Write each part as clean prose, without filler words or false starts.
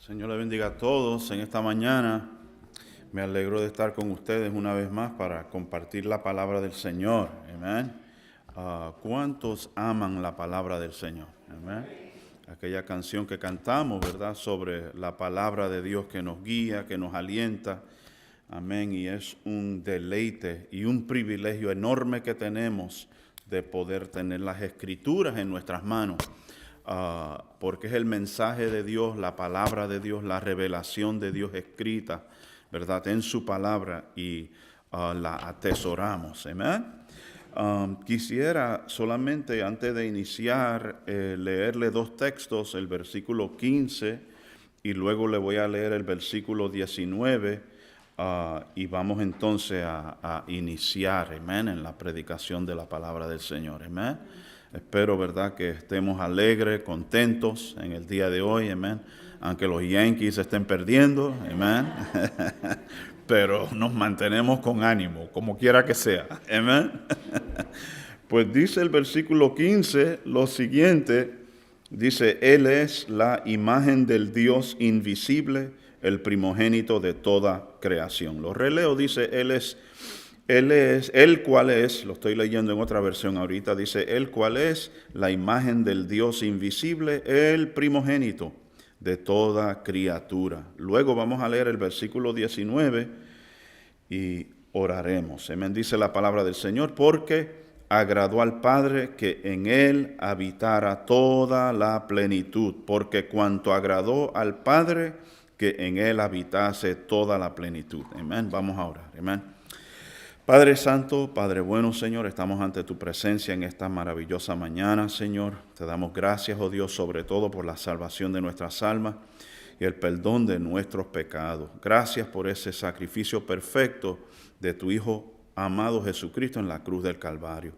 Señor le bendiga a todos en esta mañana. Me alegro de estar con ustedes una vez más para compartir la palabra del Señor. Amén. ¿Cuántos aman la palabra del Señor? Amén. Aquella canción que cantamos, ¿verdad? Sobre la palabra de Dios que nos guía, que nos alienta. Amén. Y es un deleite y un privilegio enorme que tenemos de poder tener las Escrituras en nuestras manos. Porque es el mensaje de Dios, la palabra de Dios, la revelación de Dios escrita, ¿verdad? En su palabra y la atesoramos. Amén. Quisiera solamente antes de iniciar leerle dos textos, el versículo 15 y luego le voy a leer el versículo 19 y vamos entonces a iniciar, amén, en la predicación de la palabra del Señor. Amén. Espero, ¿verdad?, que estemos alegres, contentos en el día de hoy, amén. Aunque los Yankees estén perdiendo, amén. Pero nos mantenemos con ánimo, como quiera que sea, amén. Pues dice el versículo 15 lo siguiente, dice, Él es la imagen del Dios invisible, el primogénito de toda creación. Lo releo, dice, Él cual es, lo estoy leyendo en otra versión ahorita, dice, Él cual es la imagen del Dios invisible, el primogénito de toda criatura. Luego vamos a leer el versículo 19 y oraremos. Amén, dice la palabra del Señor, porque agradó al Padre que en Él habitara toda la plenitud, porque cuanto agradó al Padre que en Él habitase toda la plenitud. Amén, vamos a orar, amén. Padre Santo, Padre bueno, Señor, estamos ante tu presencia en esta maravillosa mañana, Señor. Te damos gracias, oh Dios, sobre todo por la salvación de nuestras almas y el perdón de nuestros pecados. Gracias por ese sacrificio perfecto de tu Hijo amado Jesucristo en la cruz del Calvario.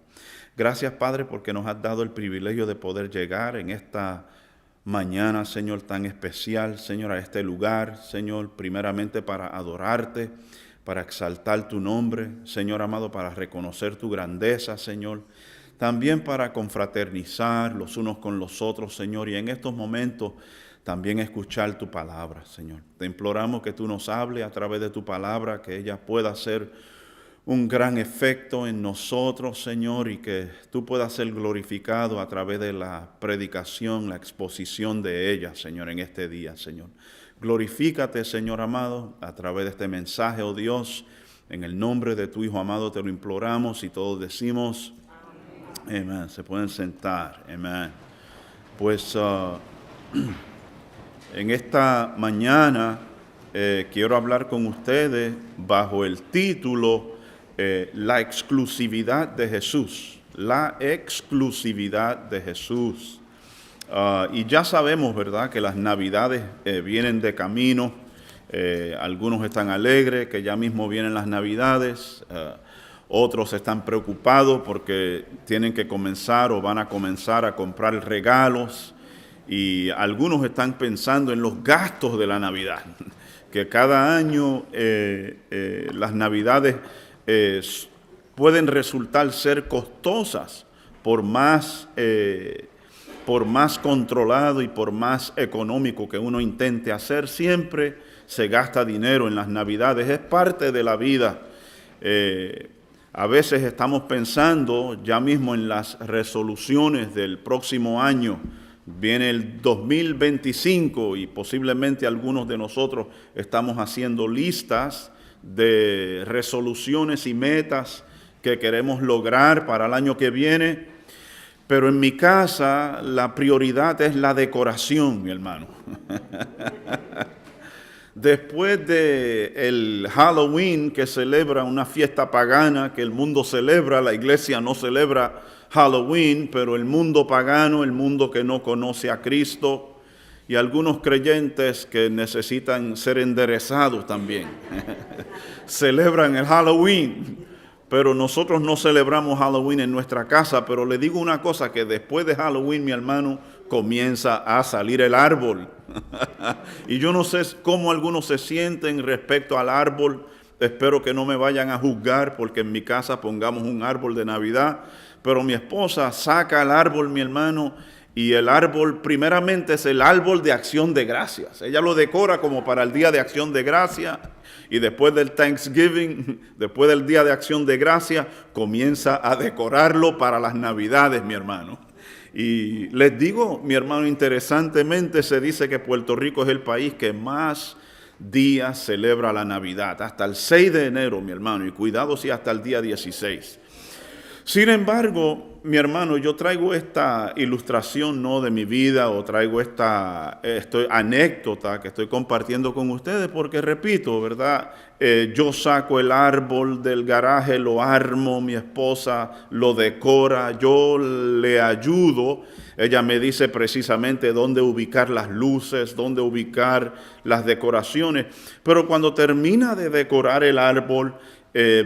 Gracias, Padre, porque nos has dado el privilegio de poder llegar en esta mañana, Señor, tan especial, Señor, a este lugar, Señor, primeramente para adorarte, para exaltar tu nombre, Señor amado, para reconocer tu grandeza, Señor. También para confraternizar los unos con los otros, Señor, y en estos momentos también escuchar tu palabra, Señor. Te imploramos que tú nos hables a través de tu palabra, que ella pueda hacer un gran efecto en nosotros, Señor, y que tú puedas ser glorificado a través de la predicación, la exposición de ella, Señor, en este día, Señor. Glorifícate, Señor amado, a través de este mensaje, oh Dios, en el nombre de tu Hijo amado te lo imploramos y todos decimos, amén. Se pueden sentar, amén. Pues en esta mañana quiero hablar con ustedes bajo el título La exclusividad de Jesús, la exclusividad de Jesús. Y ya sabemos, ¿verdad?, que las Navidades vienen de camino. Algunos están alegres que ya mismo vienen las Navidades. Otros están preocupados porque tienen que comenzar o van a comenzar a comprar regalos. Y algunos están pensando en los gastos de la Navidad. Que cada año las Navidades pueden resultar ser costosas por más controlado y por más económico que uno intente hacer, siempre se gasta dinero en las Navidades. Es parte de la vida. A veces estamos pensando ya mismo en las resoluciones del próximo año. Viene el 2025 y posiblemente algunos de nosotros estamos haciendo listas de resoluciones y metas que queremos lograr para el año que viene. Pero en mi casa la prioridad es la decoración, mi hermano. Después de el Halloween, que celebra una fiesta pagana, que el mundo celebra, la iglesia no celebra Halloween, pero el mundo pagano, el mundo que no conoce a Cristo, y algunos creyentes que necesitan ser enderezados también, celebran el Halloween. Pero nosotros no celebramos Halloween en nuestra casa, pero le digo una cosa, que después de Halloween, mi hermano, comienza a salir el árbol. Y yo no sé cómo algunos se sienten respecto al árbol. Espero que no me vayan a juzgar porque en mi casa pongamos un árbol de Navidad. Pero mi esposa saca el árbol, mi hermano, Y el árbol primeramente es el árbol de acción de gracias. Ella lo decora como para el día de acción de gracias. Y después del Thanksgiving, después del día de acción de gracias, comienza a decorarlo para las Navidades, mi hermano. Y les digo, mi hermano, interesantemente se dice que Puerto Rico es el país que más días celebra la Navidad. Hasta el 6 de enero, mi hermano. Y cuidado si hasta el día 16. Sin embargo, mi hermano, yo traigo esta ilustración no de mi vida o traigo esta anécdota que estoy compartiendo con ustedes porque, repito, ¿verdad? Yo saco el árbol del garaje, lo armo, mi esposa lo decora, yo le ayudo. Ella me dice precisamente dónde ubicar las luces, dónde ubicar las decoraciones. Pero cuando termina de decorar el árbol,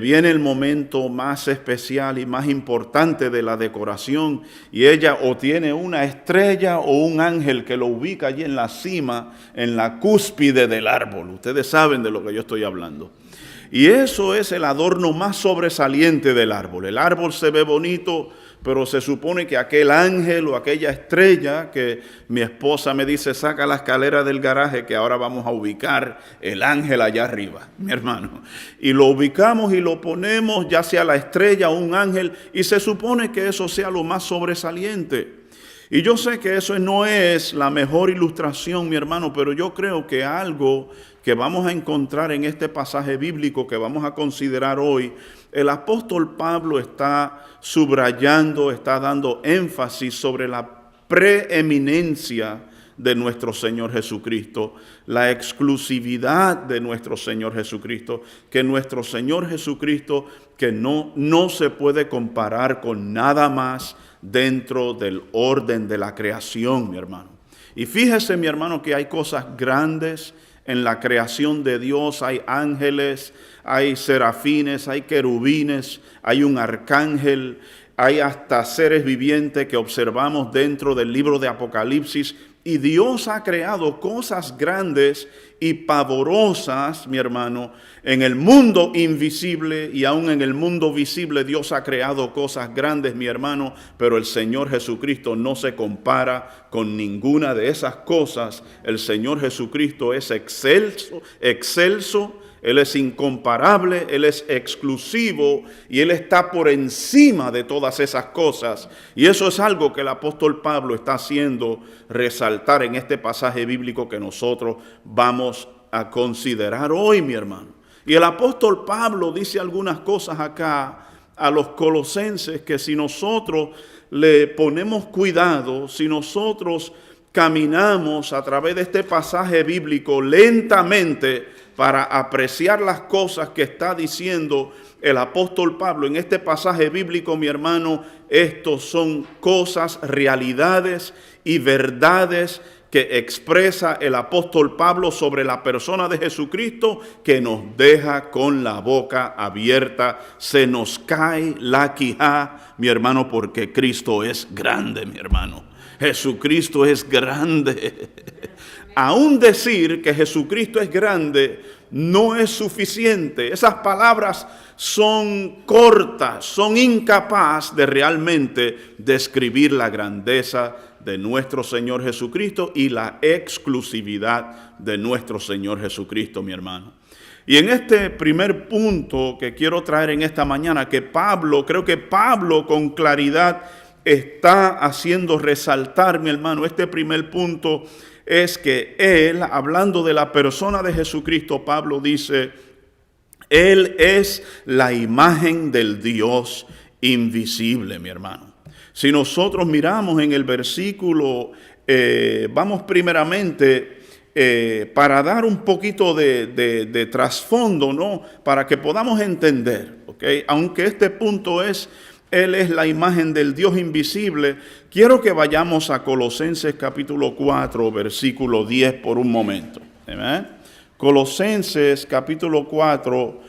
viene el momento más especial y más importante de la decoración y ella o tiene una estrella o un ángel que lo ubica allí en la cima, en la cúspide del árbol. Ustedes saben de lo que yo estoy hablando. Y eso es el adorno más sobresaliente del árbol. El árbol se ve bonito, pero se supone que aquel ángel o aquella estrella que mi esposa me dice, saca la escalera del garaje que ahora vamos a ubicar el ángel allá arriba, mi hermano. Y lo ubicamos y lo ponemos, ya sea la estrella o un ángel, y se supone que eso sea lo más sobresaliente. Y yo sé que eso no es la mejor ilustración, mi hermano, pero yo creo que algo que vamos a encontrar en este pasaje bíblico que vamos a considerar hoy, el apóstol Pablo está subrayando, está dando énfasis sobre la preeminencia de nuestro Señor Jesucristo, la exclusividad de nuestro Señor Jesucristo, que nuestro Señor Jesucristo que no se puede comparar con nada más dentro del orden de la creación, mi hermano. Y fíjese, mi hermano, que hay cosas grandes en la creación de Dios. Hay ángeles, hay serafines, hay querubines, hay un arcángel, hay hasta seres vivientes que observamos dentro del libro de Apocalipsis. Y Dios ha creado cosas grandes y pavorosas, mi hermano, en el mundo invisible y aún en el mundo visible. Dios ha creado cosas grandes, mi hermano, pero el Señor Jesucristo no se compara con ninguna de esas cosas. El Señor Jesucristo es excelso, Él es incomparable, Él es exclusivo y Él está por encima de todas esas cosas. Y eso es algo que el apóstol Pablo está haciendo resaltar en este pasaje bíblico que nosotros vamos a considerar hoy, mi hermano. Y el apóstol Pablo dice algunas cosas acá a los colosenses que si nosotros le ponemos cuidado, si nosotros caminamos a través de este pasaje bíblico lentamente para apreciar las cosas que está diciendo el apóstol Pablo en este pasaje bíblico, mi hermano, estos son cosas, realidades y verdades que expresa el apóstol Pablo sobre la persona de Jesucristo que nos deja con la boca abierta. Se nos cae la quijada, mi hermano, porque Cristo es grande, mi hermano. Jesucristo es grande. Aún decir que Jesucristo es grande no es suficiente. Esas palabras son cortas, son incapaces de realmente describir la grandeza de nuestro Señor Jesucristo y la exclusividad de nuestro Señor Jesucristo, mi hermano. Y en este primer punto que quiero traer en esta mañana, creo que Pablo con claridad está haciendo resaltar, mi hermano, este primer punto es que él, hablando de la persona de Jesucristo, Pablo dice, Él es la imagen del Dios invisible, mi hermano. Si nosotros miramos en el versículo, vamos primeramente para dar un poquito de trasfondo, ¿no? Para que podamos entender, ¿ok? Aunque este punto es, Él es la imagen del Dios invisible, quiero que vayamos a Colosenses capítulo 4, versículo 10 por un momento. ¿Amén? Colosenses capítulo 4,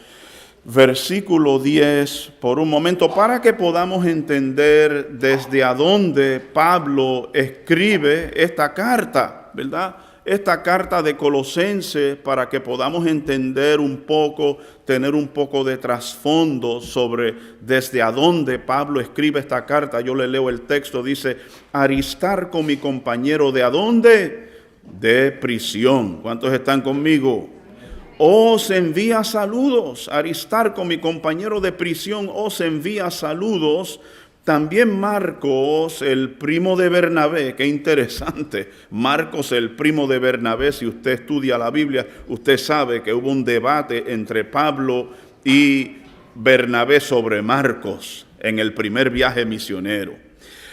versículo 10 por un momento, para que podamos entender desde a dónde Pablo escribe esta carta, ¿verdad? esta carta de Colosenses para que podamos entender un poco, tener un poco de trasfondo sobre desde a dónde Pablo escribe esta carta. Yo le leo el texto, dice: Aristarco, mi compañero, ¿de a dónde? De prisión. ¿Cuántos están conmigo? Os envía saludos. Aristarco, mi compañero de prisión, os envía saludos. También Marcos, el primo de Bernabé. Qué interesante. Marcos, el primo de Bernabé. Si usted estudia la Biblia, usted sabe que hubo un debate entre Pablo y Bernabé sobre Marcos en el primer viaje misionero,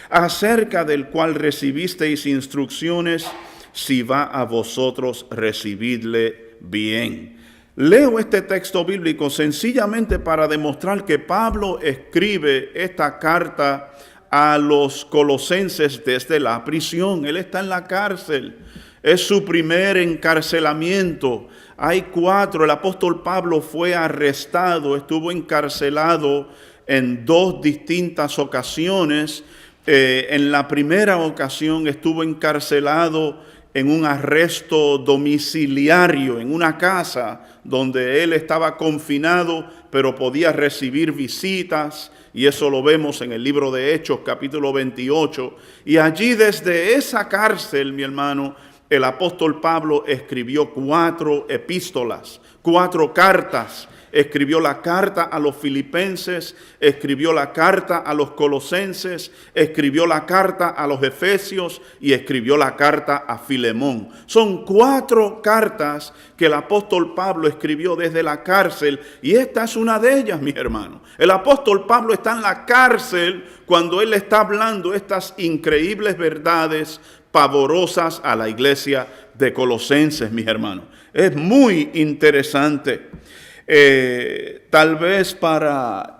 acerca del cual recibisteis instrucciones. Si va a vosotros, recibidle bien. Leo este texto bíblico sencillamente para demostrar que Pablo escribe esta carta a los colosenses desde la prisión. Él está en la cárcel. Es su primer encarcelamiento. Hay 4. El apóstol Pablo fue arrestado, estuvo encarcelado en 2 distintas ocasiones. En la primera ocasión estuvo encarcelado en un arresto domiciliario, en una casa donde él estaba confinado, pero podía recibir visitas, y eso lo vemos en el libro de Hechos, capítulo 28. Y allí desde esa cárcel, mi hermano, el apóstol Pablo escribió 4 epístolas, 4 cartas. Escribió la carta a los filipenses, escribió la carta a los colosenses, escribió la carta a los efesios y escribió la carta a Filemón. Son 4 cartas que el apóstol Pablo escribió desde la cárcel, y esta es una de ellas, mis hermanos. El apóstol Pablo está en la cárcel cuando él está hablando estas increíbles verdades pavorosas a la iglesia de Colosenses, mis hermanos. Es muy interesante. Tal vez para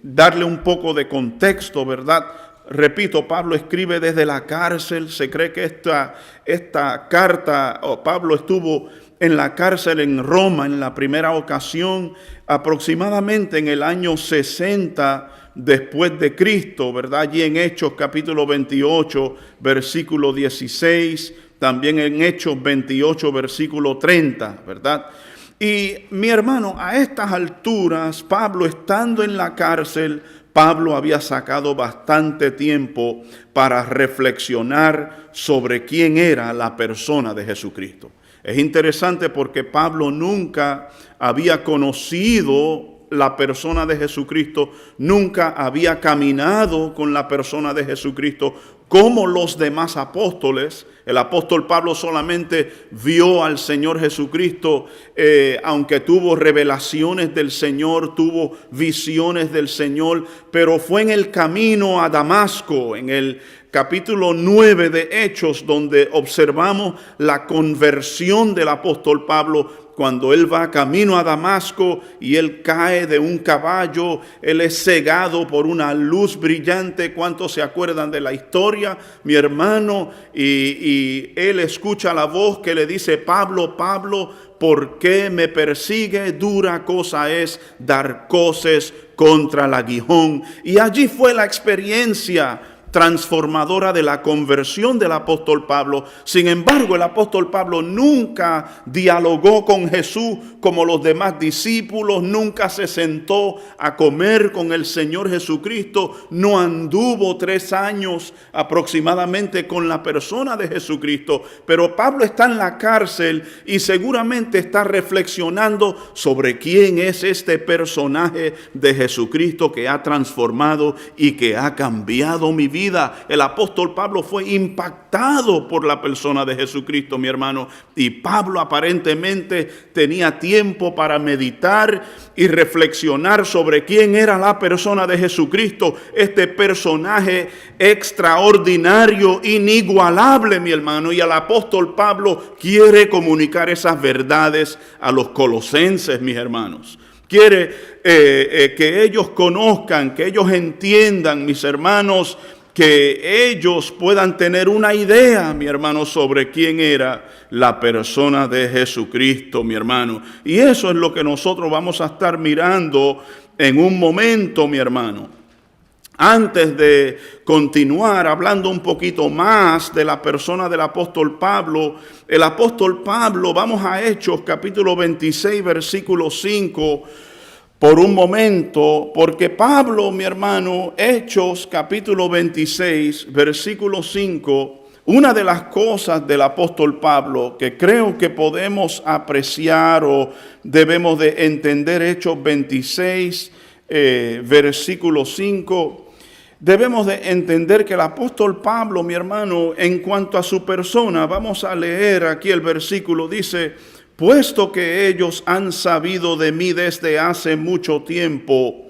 darle un poco de contexto, ¿verdad? Repito, Pablo escribe desde la cárcel. Se cree que esta carta, Pablo estuvo en la cárcel en Roma en la primera ocasión, aproximadamente en el año 60 después de Cristo, ¿verdad? Allí en Hechos capítulo 28, versículo 16, también en Hechos 28, versículo 30, ¿verdad? Y mi hermano, a estas alturas, Pablo estando en la cárcel, Pablo había sacado bastante tiempo para reflexionar sobre quién era la persona de Jesucristo. Es interesante porque Pablo nunca había conocido la persona de Jesucristo, nunca había caminado con la persona de Jesucristo como los demás apóstoles. El apóstol Pablo solamente vio al Señor Jesucristo, aunque tuvo revelaciones del Señor, tuvo visiones del Señor, pero fue en el camino a Damasco, en el capítulo 9 de Hechos, donde observamos la conversión del apóstol Pablo. Cuando él va camino a Damasco y él cae de un caballo, él es cegado por una luz brillante. ¿Cuántos se acuerdan de la historia, mi hermano? Y él escucha la voz que le dice: Pablo, Pablo, ¿por qué me persigue? Dura cosa es dar coces contra el aguijón. Y allí fue la experiencia transformadora de la conversión del apóstol Pablo. Sin embargo, el apóstol Pablo nunca dialogó con Jesús como los demás discípulos, nunca se sentó a comer con el Señor Jesucristo, no anduvo 3 años aproximadamente con la persona de Jesucristo. Pero Pablo está en la cárcel y seguramente está reflexionando sobre quién es este personaje de Jesucristo que ha transformado y que ha cambiado mi vida. El apóstol Pablo fue impactado por la persona de Jesucristo, mi hermano, y Pablo aparentemente tenía tiempo para meditar y reflexionar sobre quién era la persona de Jesucristo, este personaje extraordinario, inigualable, mi hermano. Y el apóstol Pablo quiere comunicar esas verdades a los colosenses, mis hermanos. Quiere que ellos conozcan, que ellos entiendan, mis hermanos, que ellos puedan tener una idea, mi hermano, sobre quién era la persona de Jesucristo, mi hermano. Y eso es lo que nosotros vamos a estar mirando en un momento, mi hermano. Antes de continuar hablando un poquito más de la persona del apóstol Pablo, el apóstol Pablo, vamos a Hechos capítulo 26, versículo 5, por un momento, porque Pablo, mi hermano, Hechos capítulo 26, versículo 5, una de las cosas del apóstol Pablo que creo que podemos apreciar o debemos de entender, Hechos 26, versículo 5, debemos de entender que el apóstol Pablo, mi hermano, en cuanto a su persona, vamos a leer aquí el versículo, dice: puesto que ellos han sabido de mí desde hace mucho tiempo,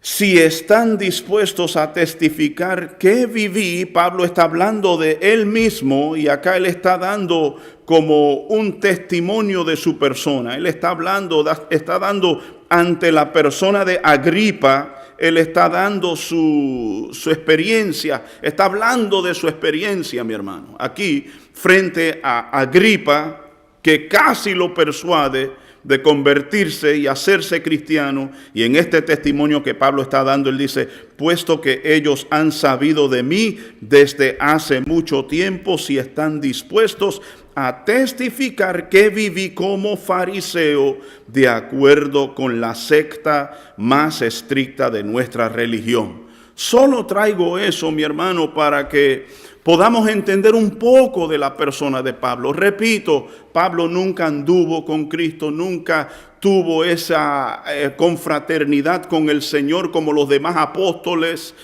si están dispuestos a testificar que viví, Pablo está hablando de él mismo y acá él está dando como un testimonio de su persona. Él está dando ante la persona de Agripa, él está dando su experiencia, está hablando de su experiencia, mi hermano. Aquí, frente a Agripa, que casi lo persuade de convertirse y hacerse cristiano, y en este testimonio que Pablo está dando, él dice: puesto que ellos han sabido de mí desde hace mucho tiempo, si están dispuestos a testificar que viví como fariseo de acuerdo con la secta más estricta de nuestra religión. Solo traigo eso, mi hermano, para que podamos entender un poco de la persona de Pablo. Repito, Pablo nunca anduvo con Cristo, nunca tuvo esa confraternidad con el Señor como los demás apóstoles.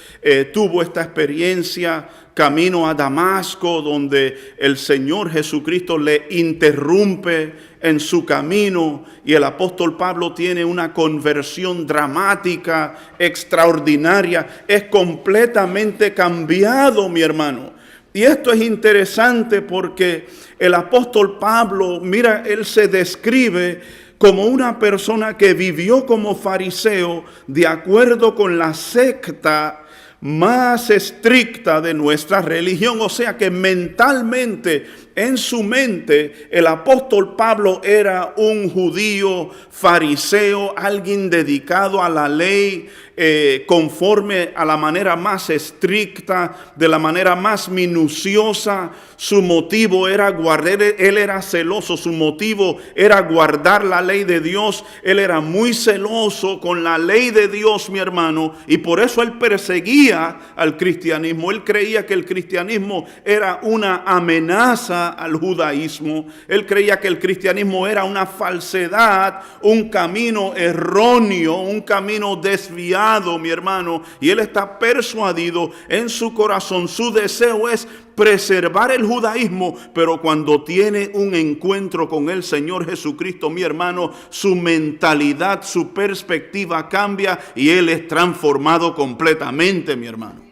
Tuvo esta experiencia camino a Damasco, donde el Señor Jesucristo le interrumpe en su camino y el apóstol Pablo tiene una conversión dramática, extraordinaria. Es completamente cambiado, mi hermano. Y esto es interesante porque el apóstol Pablo, mira, él se describe como una persona que vivió como fariseo de acuerdo con la secta más estricta de nuestra religión. O sea que mentalmente, en su mente, el apóstol Pablo era un judío fariseo, alguien dedicado a la ley, conforme a la manera más estricta, de la manera más minuciosa. Su motivo era guardar, él era celoso, su motivo era guardar la ley de Dios. Él era muy celoso con la ley de Dios, mi hermano, y por eso él perseguía al cristianismo. Él creía que el cristianismo era una amenaza al judaísmo. Él creía que el cristianismo era una falsedad, un camino erróneo, un camino desviado, mi hermano, y él está persuadido en su corazón. Su deseo es preservar el judaísmo, pero cuando tiene un encuentro con el Señor Jesucristo, mi hermano, su mentalidad, su perspectiva cambia y él es transformado completamente, mi hermano.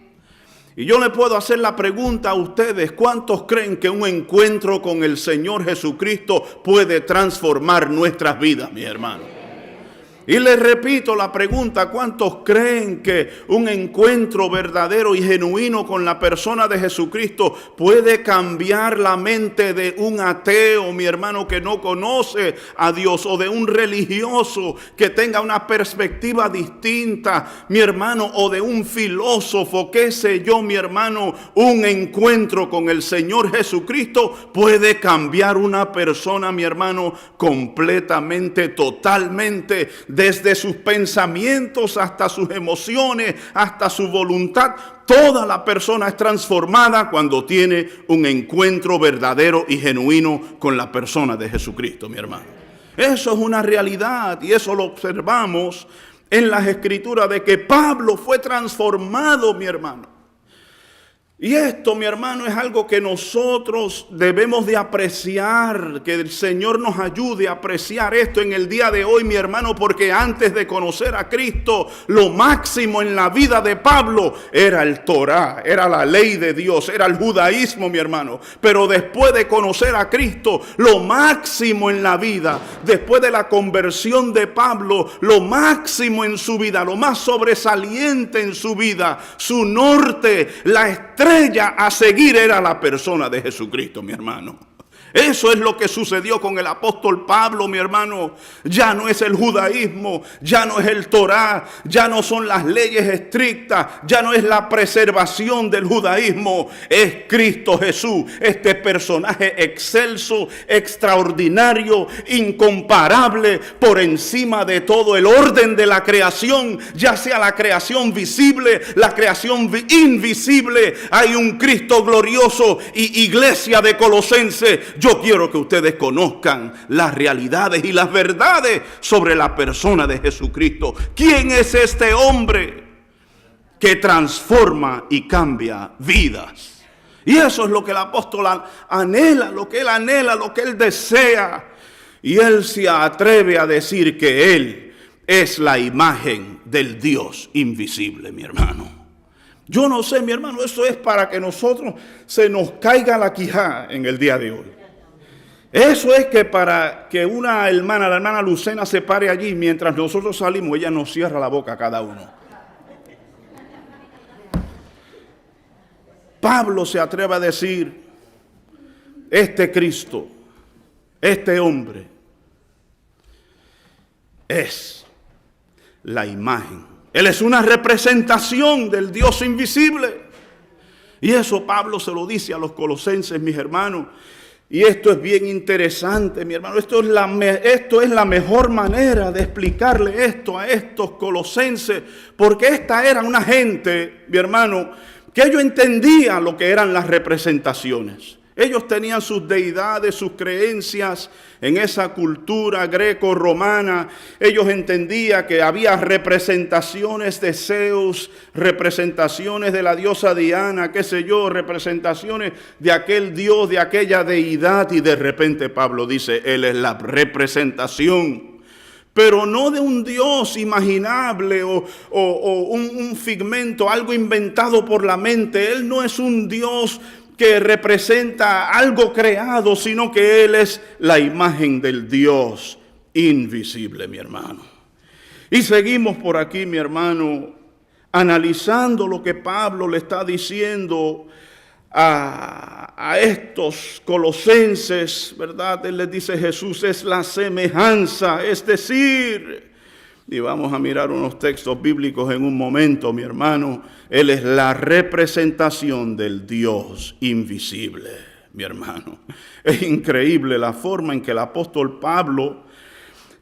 Y yo le puedo hacer la pregunta a ustedes: ¿cuántos creen que un encuentro con el Señor Jesucristo puede transformar nuestras vidas, mi hermano? Y les repito la pregunta: ¿cuántos creen que un encuentro verdadero y genuino con la persona de Jesucristo puede cambiar la mente de un ateo, mi hermano, que no conoce a Dios, o de un religioso que tenga una perspectiva distinta, mi hermano, o de un filósofo, qué sé yo, mi hermano? Un encuentro con el Señor Jesucristo puede cambiar una persona, mi hermano, completamente, totalmente, desde sus pensamientos hasta sus emociones, hasta su voluntad. Toda la persona es transformada cuando tiene un encuentro verdadero y genuino con la persona de Jesucristo, mi hermano. Eso es una realidad y eso lo observamos en las Escrituras, de que Pablo fue transformado, mi hermano. Y esto, mi hermano, es algo que nosotros debemos de apreciar, que el Señor nos ayude a apreciar esto en el día de hoy, mi hermano, porque antes de conocer a Cristo, lo máximo en la vida de Pablo era el Torá, era la ley de Dios, era el judaísmo, mi hermano. Pero después de conocer a Cristo, lo máximo en la vida, después de la conversión de Pablo, lo máximo en su vida, lo más sobresaliente en su vida, su norte, la estrella a seguir era la persona de Jesucristo, mi hermano. Eso es lo que sucedió con el apóstol Pablo, mi hermano. Ya no es el judaísmo, ya no es el Torá, ya no son las leyes estrictas, ya no es la preservación del judaísmo. Es Cristo Jesús, este personaje excelso, extraordinario, incomparable, por encima de todo el orden de la creación, ya sea la creación visible, la creación invisible. Hay un Cristo glorioso. Y iglesia de Colosenses, yo quiero que ustedes conozcan las realidades y las verdades sobre la persona de Jesucristo. ¿Quién es este hombre que transforma y cambia vidas? Y eso es lo que el apóstol anhela, lo que él desea. Y él se atreve a decir que él es la imagen del Dios invisible, mi hermano. Yo no sé, mi hermano, eso es para que nosotros se nos caiga la quijada en el día de hoy. Eso es que para que una hermana, la hermana Lucena, se pare allí mientras nosotros salimos, ella nos cierra la boca a cada uno. Pablo se atreve a decir, este Cristo, este hombre, es la imagen. Él es una representación del Dios invisible. Y eso Pablo se lo dice a los colosenses, mis hermanos. Y esto es bien interesante, mi hermano. Esto es la mejor manera de explicarle esto a estos colosenses. Porque esta era una gente, mi hermano, que ellos entendían lo que eran las representaciones. Ellos tenían sus deidades, sus creencias en esa cultura greco-romana. Ellos entendían que había representaciones de Zeus, representaciones de la diosa Diana, qué sé yo, representaciones de aquel dios, de aquella deidad. Y de repente Pablo dice, él es la representación. Pero no de un Dios imaginable o un figmento, algo inventado por la mente. Él no es un Dios que representa algo creado, sino que Él es la imagen del Dios invisible, mi hermano. Y seguimos por aquí, mi hermano, analizando lo que Pablo le está diciendo a estos colosenses, ¿verdad? Él les dice, Jesús es la semejanza, es decir, y vamos a mirar unos textos bíblicos en un momento, mi hermano. Él es la representación del Dios invisible, mi hermano. Es increíble la forma en que el apóstol Pablo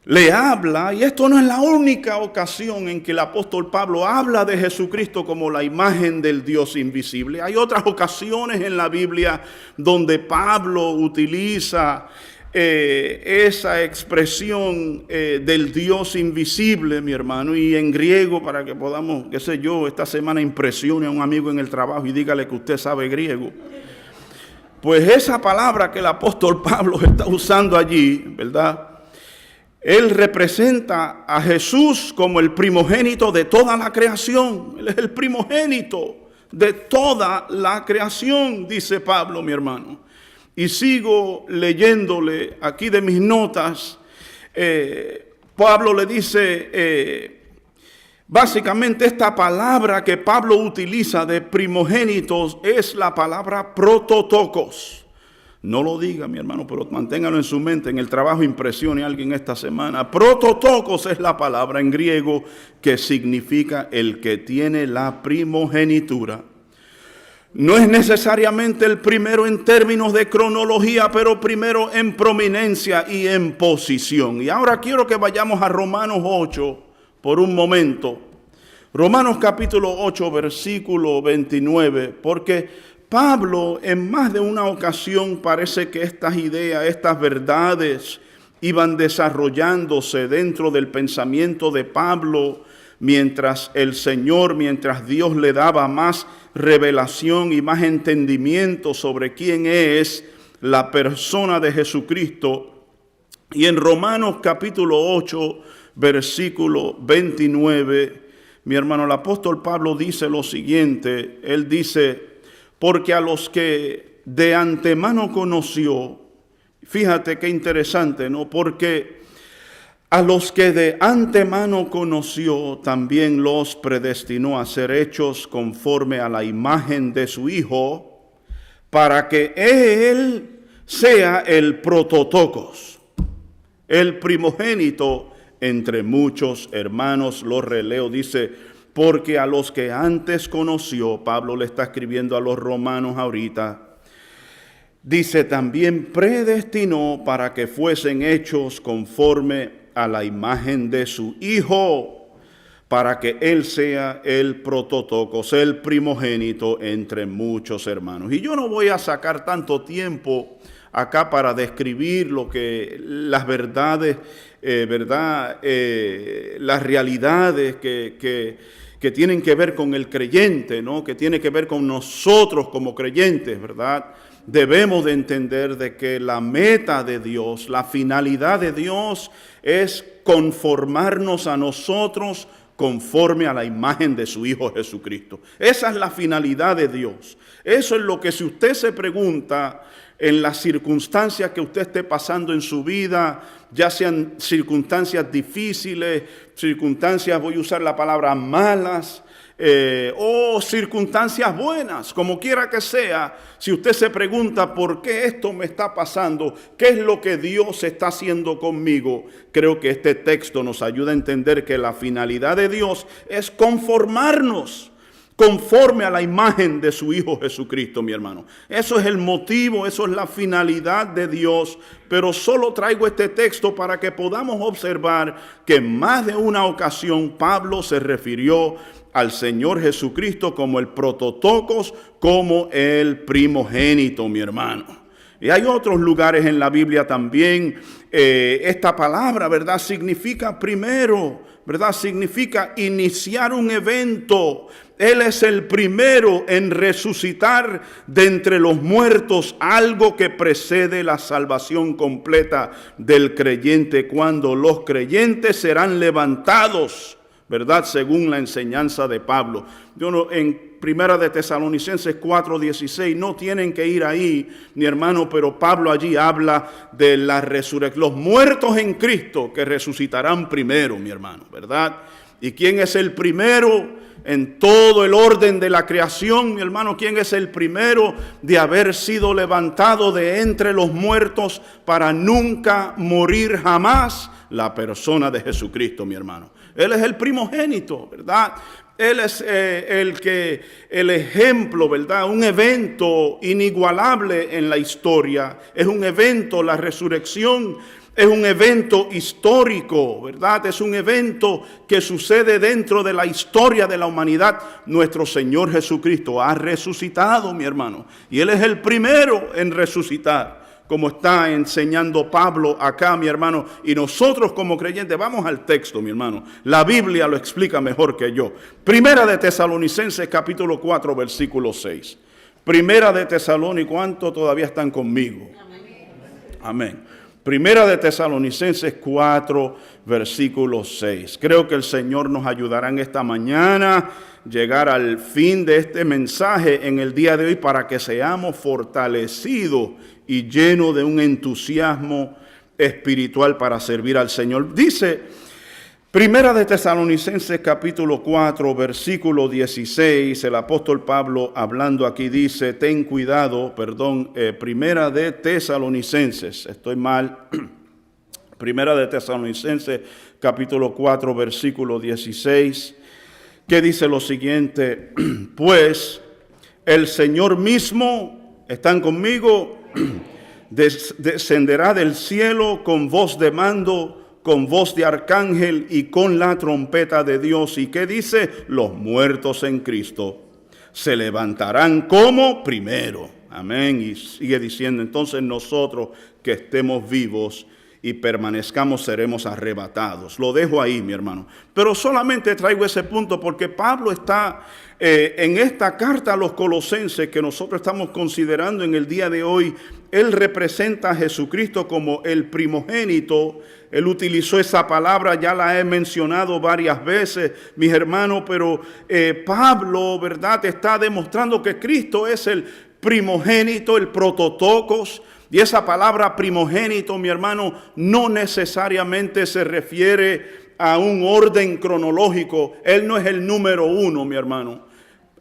le habla, y esto no es la única ocasión en que el apóstol Pablo habla de Jesucristo como la imagen del Dios invisible. Hay otras ocasiones en la Biblia donde Pablo utiliza esa expresión del Dios invisible, mi hermano, y en griego, para que podamos, qué sé yo, esta semana impresione a un amigo en el trabajo y dígale que usted sabe griego. Pues esa palabra que el apóstol Pablo está usando allí, ¿verdad? Él representa a Jesús como el primogénito de toda la creación. Él es el primogénito de toda la creación, dice Pablo, mi hermano. Y sigo leyéndole aquí de mis notas. Pablo le dice, básicamente esta palabra que Pablo utiliza de primogénitos es la palabra prototokos. No lo diga, mi hermano, pero manténgalo en su mente. En el trabajo impresione a alguien esta semana. Prototokos es la palabra en griego que significa el que tiene la primogenitura. No es necesariamente el primero en términos de cronología, pero primero en prominencia y en posición. Y ahora quiero que vayamos a Romanos 8 por un momento. Romanos capítulo 8, versículo 29, porque Pablo en más de una ocasión parece que estas ideas, estas verdades iban desarrollándose dentro del pensamiento de Pablo mientras Dios le daba más revelación y más entendimiento sobre quién es la persona de Jesucristo. Y en Romanos capítulo 8, versículo 29, mi hermano, el apóstol Pablo dice lo siguiente. Él dice, porque a los que de antemano conoció, fíjate qué interesante, ¿no? Porque a los que de antemano conoció, también los predestinó a ser hechos conforme a la imagen de su Hijo, para que Él sea el prototokos, el primogénito entre muchos hermanos. Lo releo, dice, porque a los que antes conoció, Pablo le está escribiendo a los romanos ahorita, dice, también predestinó para que fuesen hechos conforme a la imagen de su Hijo, para que Él sea el prototokos, el primogénito entre muchos hermanos. Y yo no voy a sacar tanto tiempo acá para describir las verdades, las realidades que tienen que ver con el creyente, ¿no? Que tiene que ver con nosotros como creyentes, ¿verdad? Debemos de entender de que la meta de Dios, la finalidad de Dios es conformarnos a nosotros conforme a la imagen de su Hijo Jesucristo. Esa es la finalidad de Dios. Eso es lo que, si usted se pregunta en las circunstancias que usted esté pasando en su vida, ya sean circunstancias difíciles, circunstancias, voy a usar la palabra malas, o circunstancias buenas, como quiera que sea, si usted se pregunta por qué esto me está pasando, qué es lo que Dios está haciendo conmigo, creo que este texto nos ayuda a entender que la finalidad de Dios es conformarnos conforme a la imagen de su Hijo Jesucristo, mi hermano. Eso es el motivo, eso es la finalidad de Dios. Pero solo traigo este texto para que podamos observar que en más de una ocasión Pablo se refirió al Señor Jesucristo como el prototokos, como el primogénito, mi hermano. Y hay otros lugares en la Biblia también. Esta palabra, ¿verdad?, significa primero, ¿verdad? Significa iniciar un evento. Él es el primero en resucitar de entre los muertos, algo que precede la salvación completa del creyente, cuando los creyentes serán levantados, ¿verdad?, según la enseñanza de Pablo. En Primera de Tesalonicenses 4:16, no tienen que ir ahí, mi hermano, pero Pablo allí habla de la resurrección, los muertos en Cristo que resucitarán primero, mi hermano, ¿verdad? ¿Y quién es el primero en todo el orden de la creación, mi hermano? ¿Quién es el primero de haber sido levantado de entre los muertos para nunca morir jamás? La persona de Jesucristo, mi hermano. Él es el primogénito, ¿verdad? Él es el ejemplo, ¿verdad? Un evento inigualable en la historia. Es un evento, la resurrección es un evento histórico, ¿verdad? Es un evento que sucede dentro de la historia de la humanidad. Nuestro Señor Jesucristo ha resucitado, mi hermano. Y Él es el primero en resucitar, como está enseñando Pablo acá, mi hermano. Y nosotros como creyentes, vamos al texto, mi hermano. La Biblia lo explica mejor que yo. Primera de Tesalonicenses capítulo 4, versículo 6. Primera de Tesalonicenses, ¿cuántos todavía están conmigo? Amén. Primera de Tesalonicenses 4, versículo 6. Creo que el Señor nos ayudará en esta mañana llegar al fin de este mensaje en el día de hoy, para que seamos fortalecidos y llenos de un entusiasmo espiritual para servir al Señor. Dice Primera de Tesalonicenses capítulo 4, versículo 16, el apóstol Pablo hablando aquí dice, ten cuidado, Primera de Tesalonicenses, estoy mal, Primera de Tesalonicenses capítulo 4, versículo 16, que dice lo siguiente, pues el Señor mismo, ¿están conmigo?, descenderá del cielo con voz de mando, con voz de arcángel y con la trompeta de Dios. ¿Y qué dice? Los muertos en Cristo se levantarán como primero. Amén. Y sigue diciendo, entonces nosotros que estemos vivos y permanezcamos seremos arrebatados. Lo dejo ahí, mi hermano. Pero solamente traigo ese punto porque Pablo está en esta carta a los Colosenses que nosotros estamos considerando en el día de hoy. Él representa a Jesucristo como el primogénito. Él utilizó esa palabra, ya la he mencionado varias veces, mis hermanos, pero Pablo, ¿verdad?, está demostrando que Cristo es el primogénito, el prototokos. Y esa palabra primogénito, mi hermano, no necesariamente se refiere a un orden cronológico. Él no es el número uno, mi hermano.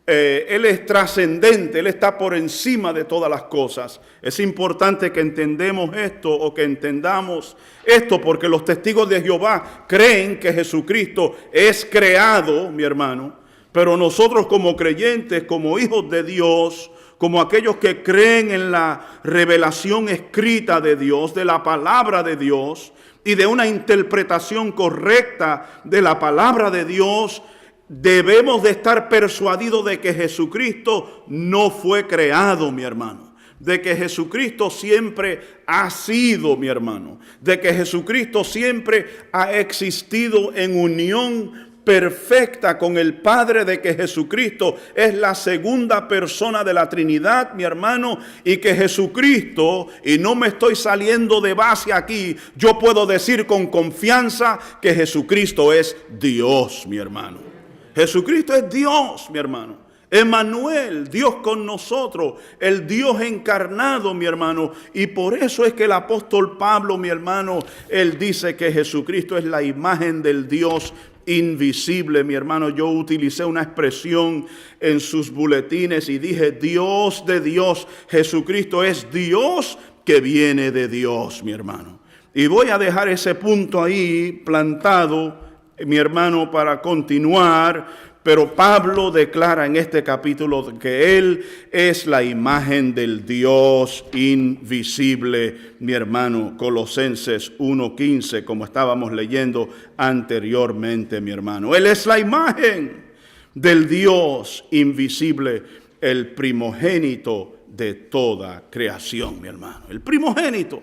Él es trascendente, Él está por encima de todas las cosas. Es importante que entendamos esto o que entendamos esto, porque los testigos de Jehová creen que Jesucristo es creado, mi hermano, pero nosotros como creyentes, como hijos de Dios, como aquellos que creen en la revelación escrita de Dios, de la palabra de Dios y de una interpretación correcta de la palabra de Dios, debemos de estar persuadidos de que Jesucristo no fue creado, mi hermano. De que Jesucristo siempre ha sido, mi hermano. De que Jesucristo siempre ha existido en unión perfecta con el Padre, de que Jesucristo es la segunda persona de la Trinidad, mi hermano, y que Jesucristo, y no me estoy saliendo de base aquí, yo puedo decir con confianza que Jesucristo es Dios, mi hermano. Jesucristo es Dios, mi hermano. Emmanuel, Dios con nosotros, el Dios encarnado, mi hermano. Y por eso es que el apóstol Pablo, mi hermano, él dice que Jesucristo es la imagen del Dios invisible, mi hermano. Yo utilicé una expresión en sus buletines y dije, Dios de Dios, Jesucristo es Dios que viene de Dios, mi hermano. Y voy a dejar ese punto ahí plantado, mi hermano, para continuar. Pero Pablo declara en este capítulo que Él es la imagen del Dios invisible, mi hermano. Colosenses 1:15, como estábamos leyendo anteriormente, mi hermano. Él es la imagen del Dios invisible, el primogénito de toda creación, mi hermano. El primogénito.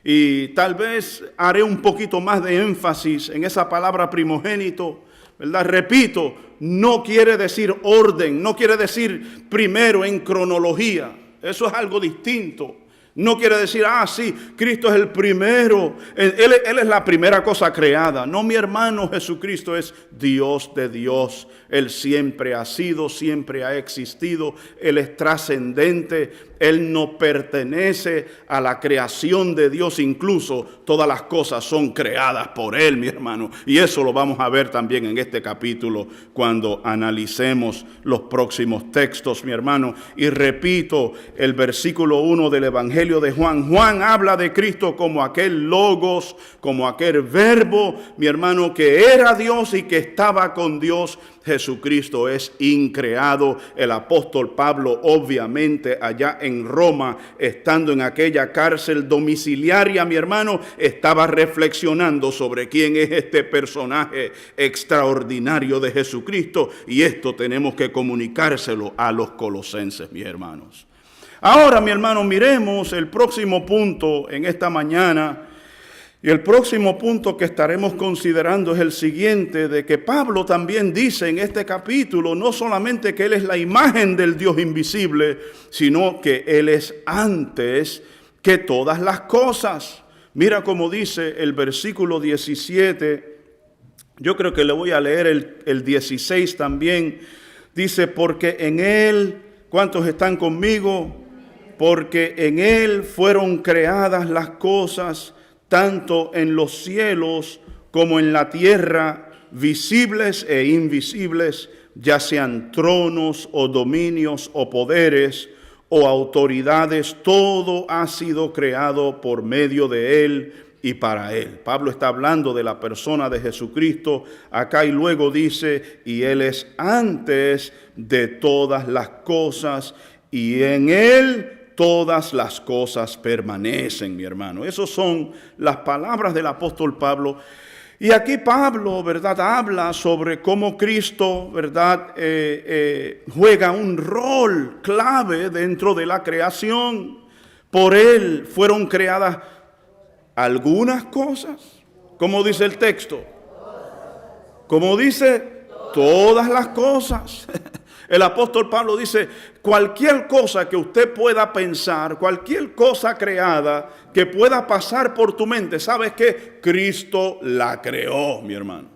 Y tal vez haré un poquito más de énfasis en esa palabra primogénito, ¿verdad? Repito, no quiere decir orden, no quiere decir primero en cronología. Eso es algo distinto. No quiere decir, sí, Cristo es el primero. Él es la primera cosa creada. No, mi hermano, Jesucristo es Dios de Dios. Él siempre ha sido, siempre ha existido. Él es trascendente. Él no pertenece a la creación de Dios. Incluso todas las cosas son creadas por Él, mi hermano. Y eso lo vamos a ver también en este capítulo cuando analicemos los próximos textos, mi hermano. Y repito, el versículo 1 del Evangelio de Juan. Juan habla de Cristo como aquel logos, como aquel verbo, mi hermano, que era Dios y que estaba con Dios. Jesucristo es increado. El apóstol Pablo, obviamente, allá en Roma, estando en aquella cárcel domiciliaria, mi hermano, estaba reflexionando sobre quién es este personaje extraordinario de Jesucristo. Y esto tenemos que comunicárselo a los colosenses, mis hermanos. Ahora, mi hermano, miremos el próximo punto en esta mañana. Y el próximo punto que estaremos considerando es el siguiente, de que Pablo también dice en este capítulo, no solamente que Él es la imagen del Dios invisible, sino que Él es antes que todas las cosas. Mira cómo dice el versículo 17, yo creo que le voy a leer el 16 también. Dice, porque en Él, ¿cuántos están conmigo? Porque en Él fueron creadas las cosas, tanto en los cielos como en la tierra, visibles e invisibles, ya sean tronos o dominios o poderes o autoridades, todo ha sido creado por medio de Él y para Él. Pablo está hablando de la persona de Jesucristo acá y luego dice, y Él es antes de todas las cosas y en Él todas las cosas permanecen, mi hermano. Esas son las palabras del apóstol Pablo. Y aquí Pablo, ¿verdad?, habla sobre cómo Cristo, ¿verdad?, juega un rol clave dentro de la creación. Por Él fueron creadas algunas cosas. ¿Cómo dice el texto? ¿Cómo dice? Todas las cosas. El apóstol Pablo dice, cualquier cosa que usted pueda pensar, cualquier cosa creada que pueda pasar por tu mente, ¿sabes qué? Cristo la creó, mi hermano.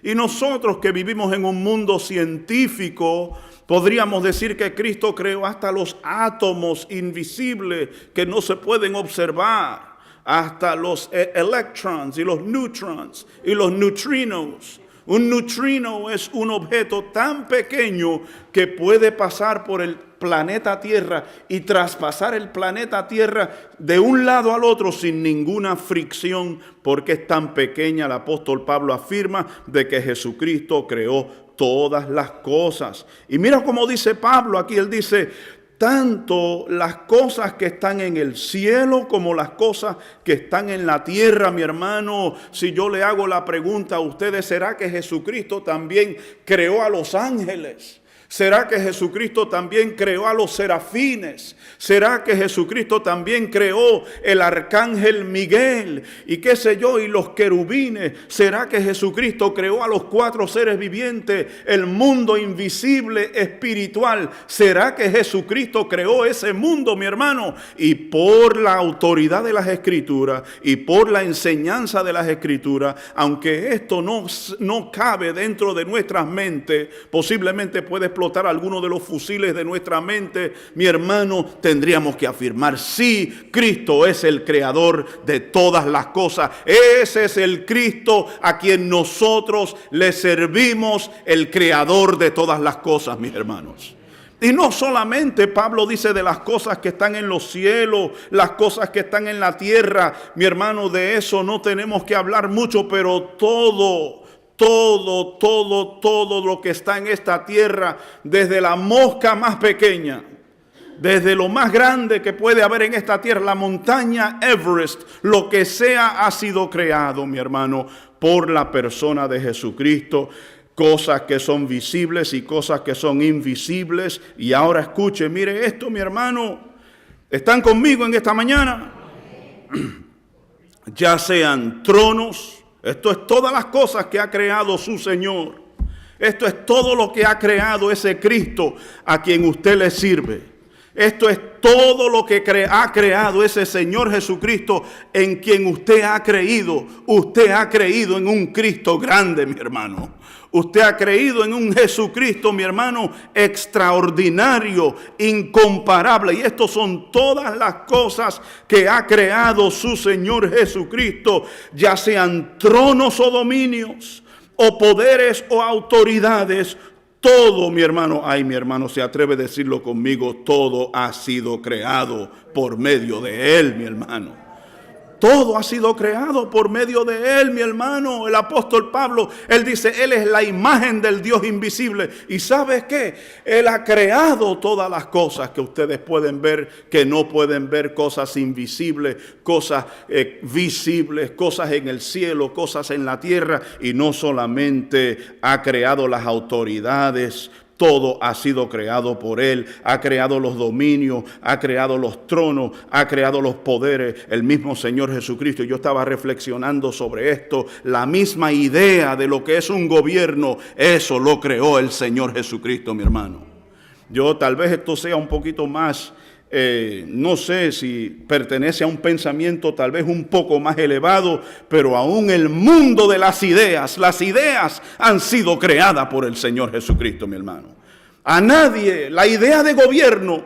Y nosotros que vivimos en un mundo científico, podríamos decir que Cristo creó hasta los átomos invisibles que no se pueden observar, hasta los electrons y los neutrons y los neutrinos. Un neutrino es un objeto tan pequeño que puede pasar por el planeta Tierra y traspasar el planeta Tierra de un lado al otro sin ninguna fricción, porque es tan pequeña. El apóstol Pablo afirma de que Jesucristo creó todas las cosas. Y mira cómo dice Pablo aquí, él dice: tanto las cosas que están en el cielo como las cosas que están en la tierra. Mi hermano, si yo le hago la pregunta a ustedes, ¿será que Jesucristo también creó a los ángeles? ¿Será que Jesucristo también creó a los serafines? ¿Será que Jesucristo también creó el arcángel Miguel y qué sé yo, y los querubines? ¿Será que Jesucristo creó a los 4 seres vivientes, el mundo invisible espiritual? ¿Será que Jesucristo creó ese mundo, mi hermano? Y por la autoridad de las Escrituras y por la enseñanza de las Escrituras, aunque esto no cabe dentro de nuestras mentes, posiblemente puede explotar alguno de los fusiles de nuestra mente, mi hermano, tendríamos que afirmar: sí, Cristo es el creador de todas las cosas. Ese es el Cristo a quien nosotros le servimos, el creador de todas las cosas, mis hermanos. Y no solamente Pablo dice de las cosas que están en los cielos, las cosas que están en la tierra, mi hermano, de eso no tenemos que hablar mucho, pero todo lo que está en esta tierra, desde la mosca más pequeña, desde lo más grande que puede haber en esta tierra, la montaña Everest, lo que sea, ha sido creado, mi hermano, por la persona de Jesucristo. Cosas que son visibles y cosas que son invisibles. Y ahora escuche, mire esto, mi hermano. ¿Están conmigo en esta mañana? Ya sean tronos. Esto es todas las cosas que ha creado su Señor. Esto es todo lo que ha creado ese Cristo a quien usted le sirve. Esto es todo lo que ha creado ese Señor Jesucristo en quien usted ha creído. Usted ha creído en un Cristo grande, mi hermano. Usted ha creído en un Jesucristo, mi hermano, extraordinario, incomparable. Y estas son todas las cosas que ha creado su Señor Jesucristo, ya sean tronos o dominios, o poderes o autoridades. Todo, mi hermano, ay, mi hermano, se atreve a decirlo conmigo: todo ha sido creado por medio de Él, mi hermano. Todo ha sido creado por medio de Él, mi hermano. El apóstol Pablo, él dice: Él es la imagen del Dios invisible. ¿Y sabes qué? Él ha creado todas las cosas que ustedes pueden ver, que no pueden ver, cosas invisibles, cosas visibles, cosas en el cielo, cosas en la tierra. Y no solamente ha creado las autoridades, todo ha sido creado por Él. Ha creado los dominios, ha creado los tronos, ha creado los poderes, el mismo Señor Jesucristo. Yo estaba reflexionando sobre esto. La misma idea de lo que es un gobierno, eso lo creó el Señor Jesucristo, mi hermano. Yo tal vez esto sea un poquito más, no sé si pertenece a un pensamiento tal vez un poco más elevado, pero aún el mundo de las ideas han sido creadas por el Señor Jesucristo, mi hermano. A nadie, la idea de gobierno,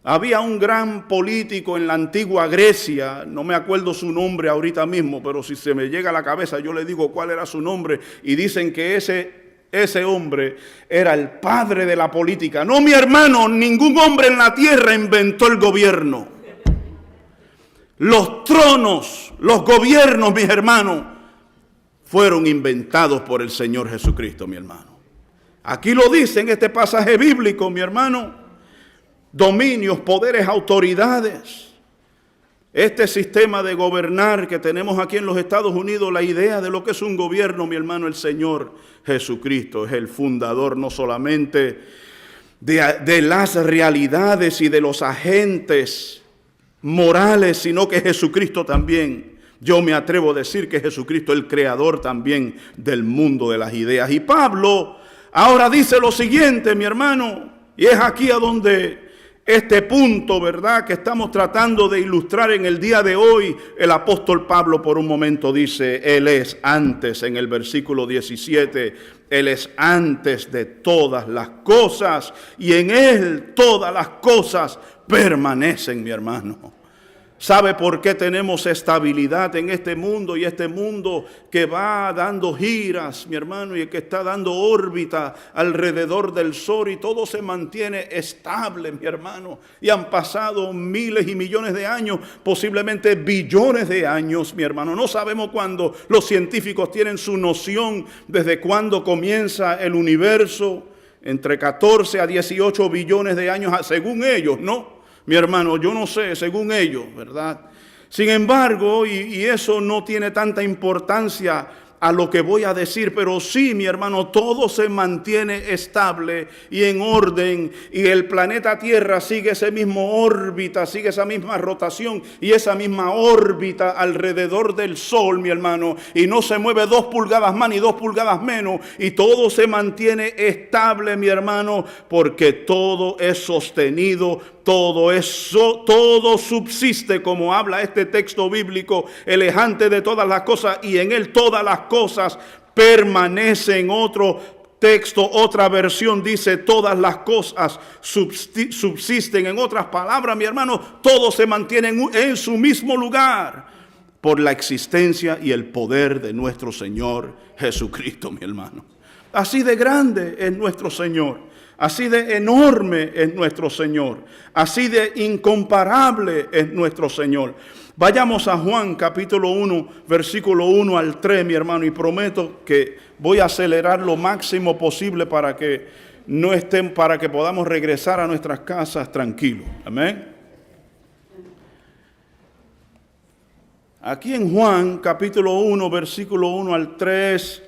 había un gran político en la antigua Grecia, no me acuerdo su nombre ahorita mismo, pero si se me llega a la cabeza yo le digo cuál era su nombre, y dicen que ese hombre era el padre de la política. No, mi hermano, ningún hombre en la tierra inventó el gobierno. Los tronos, los gobiernos, mis hermanos, fueron inventados por el Señor Jesucristo, mi hermano. Aquí lo dice en este pasaje bíblico, mi hermano. Dominios, poderes, autoridades. Este sistema de gobernar que tenemos aquí en los Estados Unidos, la idea de lo que es un gobierno, mi hermano, el Señor Jesucristo es el fundador no solamente de las realidades y de los agentes morales, sino que Jesucristo también. Yo me atrevo a decir que Jesucristo es el creador también del mundo de las ideas. Y Pablo ahora dice lo siguiente, mi hermano, y es aquí a donde este punto, ¿verdad?, que estamos tratando de ilustrar en el día de hoy, el apóstol Pablo por un momento dice: Él es antes, en el versículo 17, Él es antes de todas las cosas y en Él todas las cosas permanecen, mi hermano. ¿Sabe por qué tenemos estabilidad en este mundo y este mundo que va dando giras, mi hermano, y que está dando órbita alrededor del sol y todo se mantiene estable, mi hermano? Y han pasado miles y millones de años, posiblemente billones de años, mi hermano. No sabemos cuándo. Los científicos tienen su noción desde cuándo comienza el universo, entre 14 a 18 billones de años, según ellos, ¿no? Mi hermano, yo no sé, según ellos, ¿verdad? Sin embargo, y eso no tiene tanta importancia a lo que voy a decir, pero sí, mi hermano, todo se mantiene estable y en orden, y el planeta Tierra sigue ese mismo órbita, sigue esa misma rotación y esa misma órbita alrededor del Sol, mi hermano, y no se mueve 2 pulgadas más ni 2 pulgadas menos, y todo se mantiene estable, mi hermano, porque todo es sostenido, todo subsiste, como habla este texto bíblico, elejante de todas las cosas, y en él todas las cosas permanecen. Otro texto, otra versión dice todas las cosas subsisten. En otras palabras, mi hermano, todo se mantiene en su mismo lugar por la existencia y el poder de nuestro Señor Jesucristo, mi hermano. Así de grande es nuestro Señor. Así de enorme es nuestro Señor. Así de incomparable es nuestro Señor. Vayamos a Juan capítulo 1, versículo 1 al 3, mi hermano. Y prometo que voy a acelerar lo máximo posible para que para que podamos regresar a nuestras casas tranquilos. Amén. Aquí en Juan capítulo 1, versículo 1 al 3...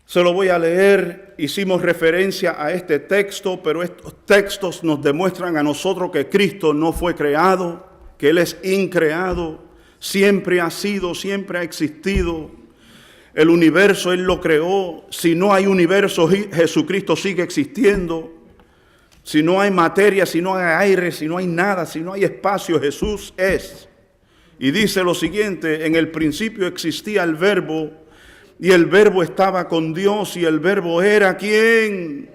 se lo voy a leer. Hicimos referencia a este texto, pero estos textos nos demuestran a nosotros que Cristo no fue creado, que Él es increado, siempre ha sido, siempre ha existido. El universo Él lo creó. Si no hay universo, Jesucristo sigue existiendo. Si no hay materia, si no hay aire, si no hay nada, si no hay espacio, Jesús es. Y dice lo siguiente: en el principio existía el Verbo, y el Verbo estaba con Dios, y el Verbo era ¿quién?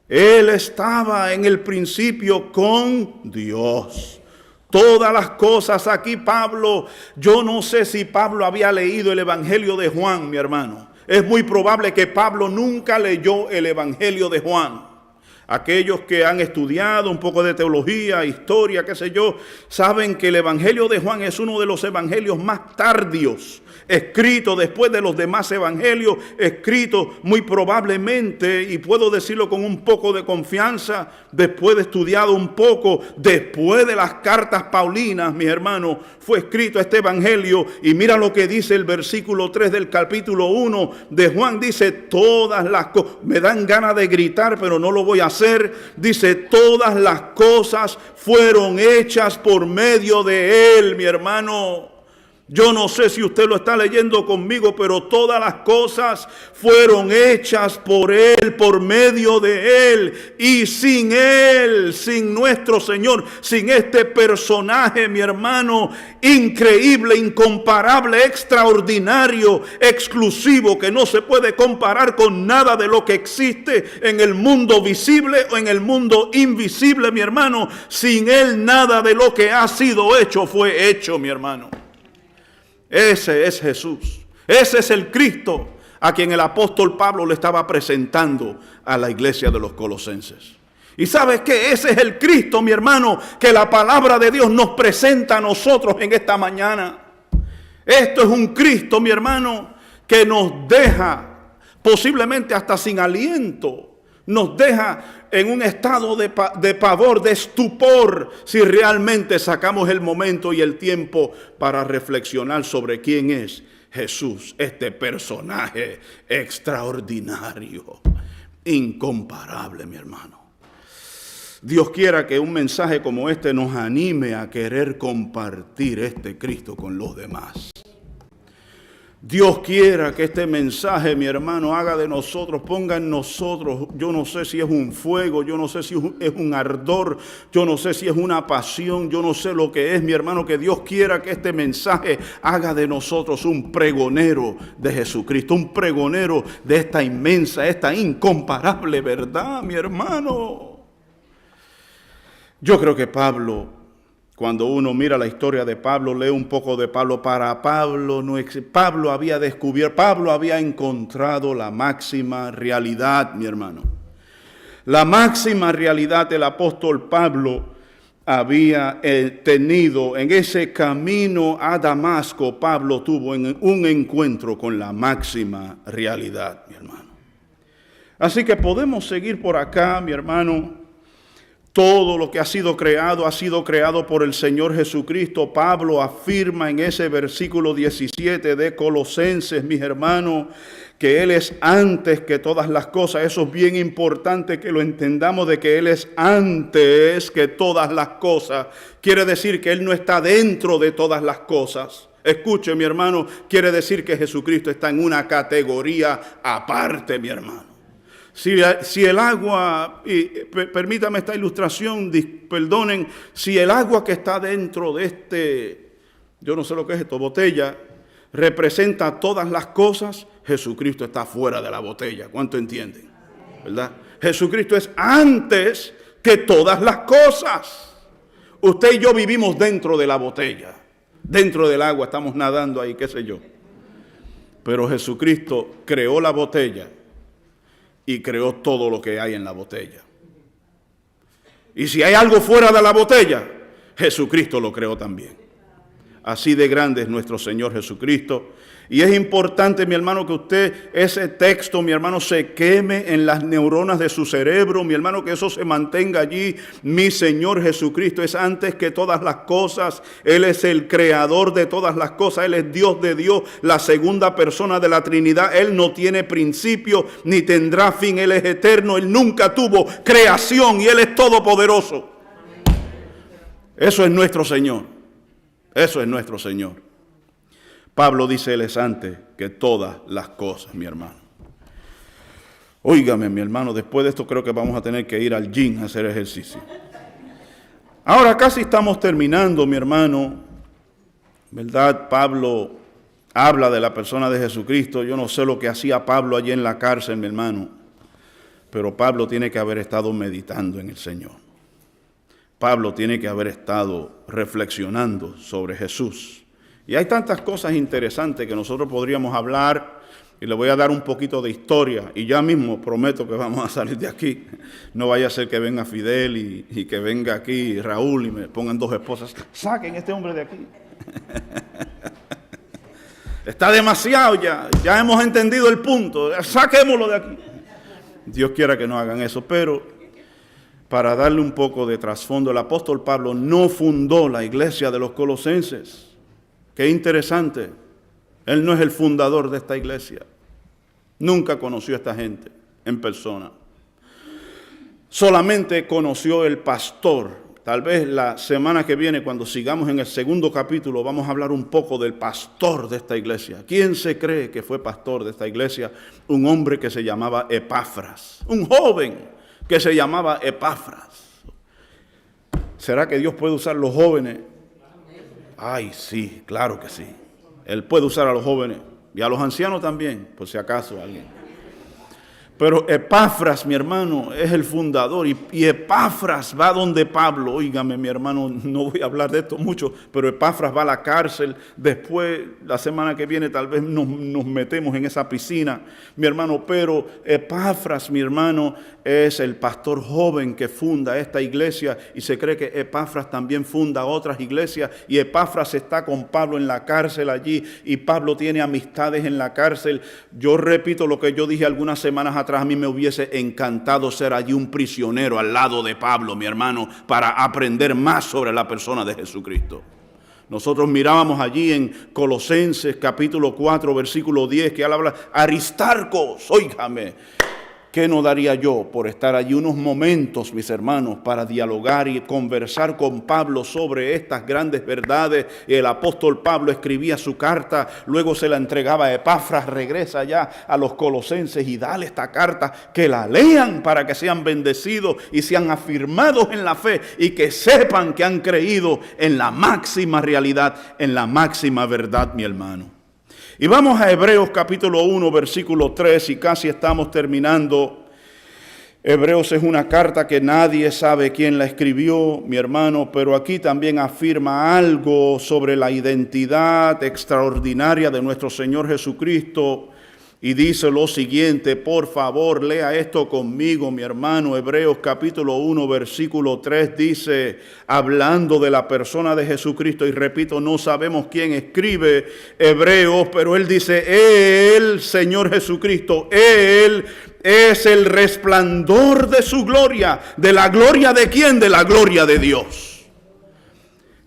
Él estaba en el principio con Dios. Todas las cosas aquí, Pablo, yo no sé si Pablo había leído el Evangelio de Juan, mi hermano. Es muy probable que Pablo nunca leyó el Evangelio de Juan. Aquellos que han estudiado un poco de teología, historia, qué sé yo, saben que el Evangelio de Juan es uno de los evangelios más tardíos, escrito después de los demás evangelios, escrito muy probablemente, y puedo decirlo con un poco de confianza, después de estudiado un poco, después de las cartas paulinas, mis hermanos, fue escrito este evangelio. Y mira lo que dice el versículo 3 del capítulo 1 de Juan. Dice todas las cosas, me dan ganas de gritar, pero no lo voy a hacer. Dice todas las cosas fueron hechas por medio de Él, mi hermano. Yo no sé si usted lo está leyendo conmigo, pero todas las cosas fueron hechas por Él, por medio de Él. Y sin Él, sin nuestro Señor, sin este personaje, mi hermano, increíble, incomparable, extraordinario, exclusivo, que no se puede comparar con nada de lo que existe en el mundo visible o en el mundo invisible, mi hermano. Sin Él nada de lo que ha sido hecho fue hecho, mi hermano. Ese es Jesús, ese es el Cristo a quien el apóstol Pablo le estaba presentando a la iglesia de los Colosenses. Y ¿sabes qué? Ese es el Cristo, mi hermano, que la palabra de Dios nos presenta a nosotros en esta mañana. Esto es un Cristo, mi hermano, que nos deja posiblemente hasta sin aliento. Nos deja en un estado de pavor, de estupor, si realmente sacamos el momento y el tiempo para reflexionar sobre quién es Jesús, este personaje extraordinario, incomparable, mi hermano. Dios quiera que un mensaje como este nos anime a querer compartir este Cristo con los demás. Dios quiera que este mensaje, mi hermano, haga de nosotros, ponga en nosotros, yo no sé si es un fuego, yo no sé si es un ardor, yo no sé si es una pasión, yo no sé lo que es, mi hermano, que Dios quiera que este mensaje haga de nosotros un pregonero de Jesucristo, un pregonero de esta inmensa, esta incomparable verdad, mi hermano. Yo creo que Pablo, cuando uno mira la historia de Pablo, lee un poco de Pablo, para Pablo Pablo había encontrado la máxima realidad, mi hermano. La máxima realidad del apóstol Pablo había tenido en ese camino a Damasco. Pablo tuvo un encuentro con la máxima realidad, mi hermano. Así que podemos seguir por acá, mi hermano. Todo lo que ha sido creado por el Señor Jesucristo. Pablo afirma en ese versículo 17 de Colosenses, mis hermanos, que Él es antes que todas las cosas. Eso es bien importante que lo entendamos, de que Él es antes que todas las cosas. Quiere decir que Él no está dentro de todas las cosas. Escuche, mi hermano, quiere decir que Jesucristo está en una categoría aparte, mi hermano. Si el agua, permítame esta ilustración, perdonen, si el agua que está dentro de yo no sé lo que es esto, botella, representa todas las cosas, Jesucristo está fuera de la botella. ¿Cuánto entienden? ¿Verdad? Jesucristo es antes que todas las cosas. Usted y yo vivimos dentro de la botella, dentro del agua, estamos nadando ahí, qué sé yo. Pero Jesucristo creó la botella y creó todo lo que hay en la botella. Y si hay algo fuera de la botella, Jesucristo lo creó también. Así de grande es nuestro Señor Jesucristo. Y es importante, mi hermano, que usted, ese texto, mi hermano, se queme en las neuronas de su cerebro, mi hermano, que eso se mantenga allí. Mi Señor Jesucristo es antes que todas las cosas. Él es el creador de todas las cosas. Él es Dios de Dios, la segunda persona de la Trinidad. Él no tiene principio ni tendrá fin. Él es eterno. Él nunca tuvo creación y Él es todopoderoso. Eso es nuestro Señor. Eso es nuestro Señor. Pablo dice, Él es antes que todas las cosas, mi hermano. Óigame, mi hermano, después de esto creo que vamos a tener que ir al gym a hacer ejercicio. Ahora casi estamos terminando, mi hermano. ¿Verdad? Pablo habla de la persona de Jesucristo. Yo no sé lo que hacía Pablo allí en la cárcel, mi hermano. Pero Pablo tiene que haber estado meditando en el Señor. Pablo tiene que haber estado reflexionando sobre Jesús. Y hay tantas cosas interesantes que nosotros podríamos hablar, y le voy a dar un poquito de historia, y ya mismo prometo que vamos a salir de aquí. No vaya a ser que venga Fidel y que venga aquí Raúl y me pongan dos esposas. Saquen este hombre de aquí. Está demasiado ya hemos entendido el punto, saquémoslo de aquí. Dios quiera que no hagan eso, pero para darle un poco de trasfondo, el apóstol Pablo no fundó la iglesia de los colosenses. Qué interesante, él no es el fundador de esta iglesia. Nunca conoció a esta gente en persona. Solamente conoció el pastor. Tal vez la semana que viene, cuando sigamos en el segundo capítulo, vamos a hablar un poco del pastor de esta iglesia. ¿Quién se cree que fue pastor de esta iglesia? Un hombre que se llamaba Epafras. Un joven que se llamaba Epafras. ¿Será que Dios puede usar los jóvenes? Ay, sí, claro que sí. Él puede usar a los jóvenes y a los ancianos también, por si acaso alguien. Pero Epafras, mi hermano, es el fundador. Y Epafras va donde Pablo. Óigame, mi hermano, no voy a hablar de esto mucho, pero Epafras va a la cárcel. Después, la semana que viene, tal vez nos metemos en esa piscina, mi hermano. Pero Epafras, mi hermano, es el pastor joven que funda esta iglesia. Y se cree que Epafras también funda otras iglesias. Y Epafras está con Pablo en la cárcel allí. Y Pablo tiene amistades en la cárcel. Yo repito lo que yo dije algunas semanas atrás. A mí me hubiese encantado ser allí un prisionero al lado de Pablo, mi hermano, para aprender más sobre la persona de Jesucristo. Nosotros mirábamos allí en Colosenses capítulo 4, versículo 10, que él habla, Aristarcos, óigame, ¿qué no daría yo por estar allí unos momentos, mis hermanos, para dialogar y conversar con Pablo sobre estas grandes verdades? Y el apóstol Pablo escribía su carta, luego se la entregaba a Epafras, regresa ya a los colosenses y dale esta carta, que la lean para que sean bendecidos y sean afirmados en la fe y que sepan que han creído en la máxima realidad, en la máxima verdad, mi hermano. Y vamos a Hebreos capítulo 1, versículo 3, y casi estamos terminando. Hebreos es una carta que nadie sabe quién la escribió, mi hermano, pero aquí también afirma algo sobre la identidad extraordinaria de nuestro Señor Jesucristo. Y dice lo siguiente, por favor, lea esto conmigo, mi hermano. Hebreos capítulo 1, versículo 3 dice, hablando de la persona de Jesucristo, y repito, no sabemos quién escribe Hebreos, pero él dice, Él, Señor Jesucristo, Él es el resplandor de su gloria. ¿De la gloria de quién? De la gloria de Dios.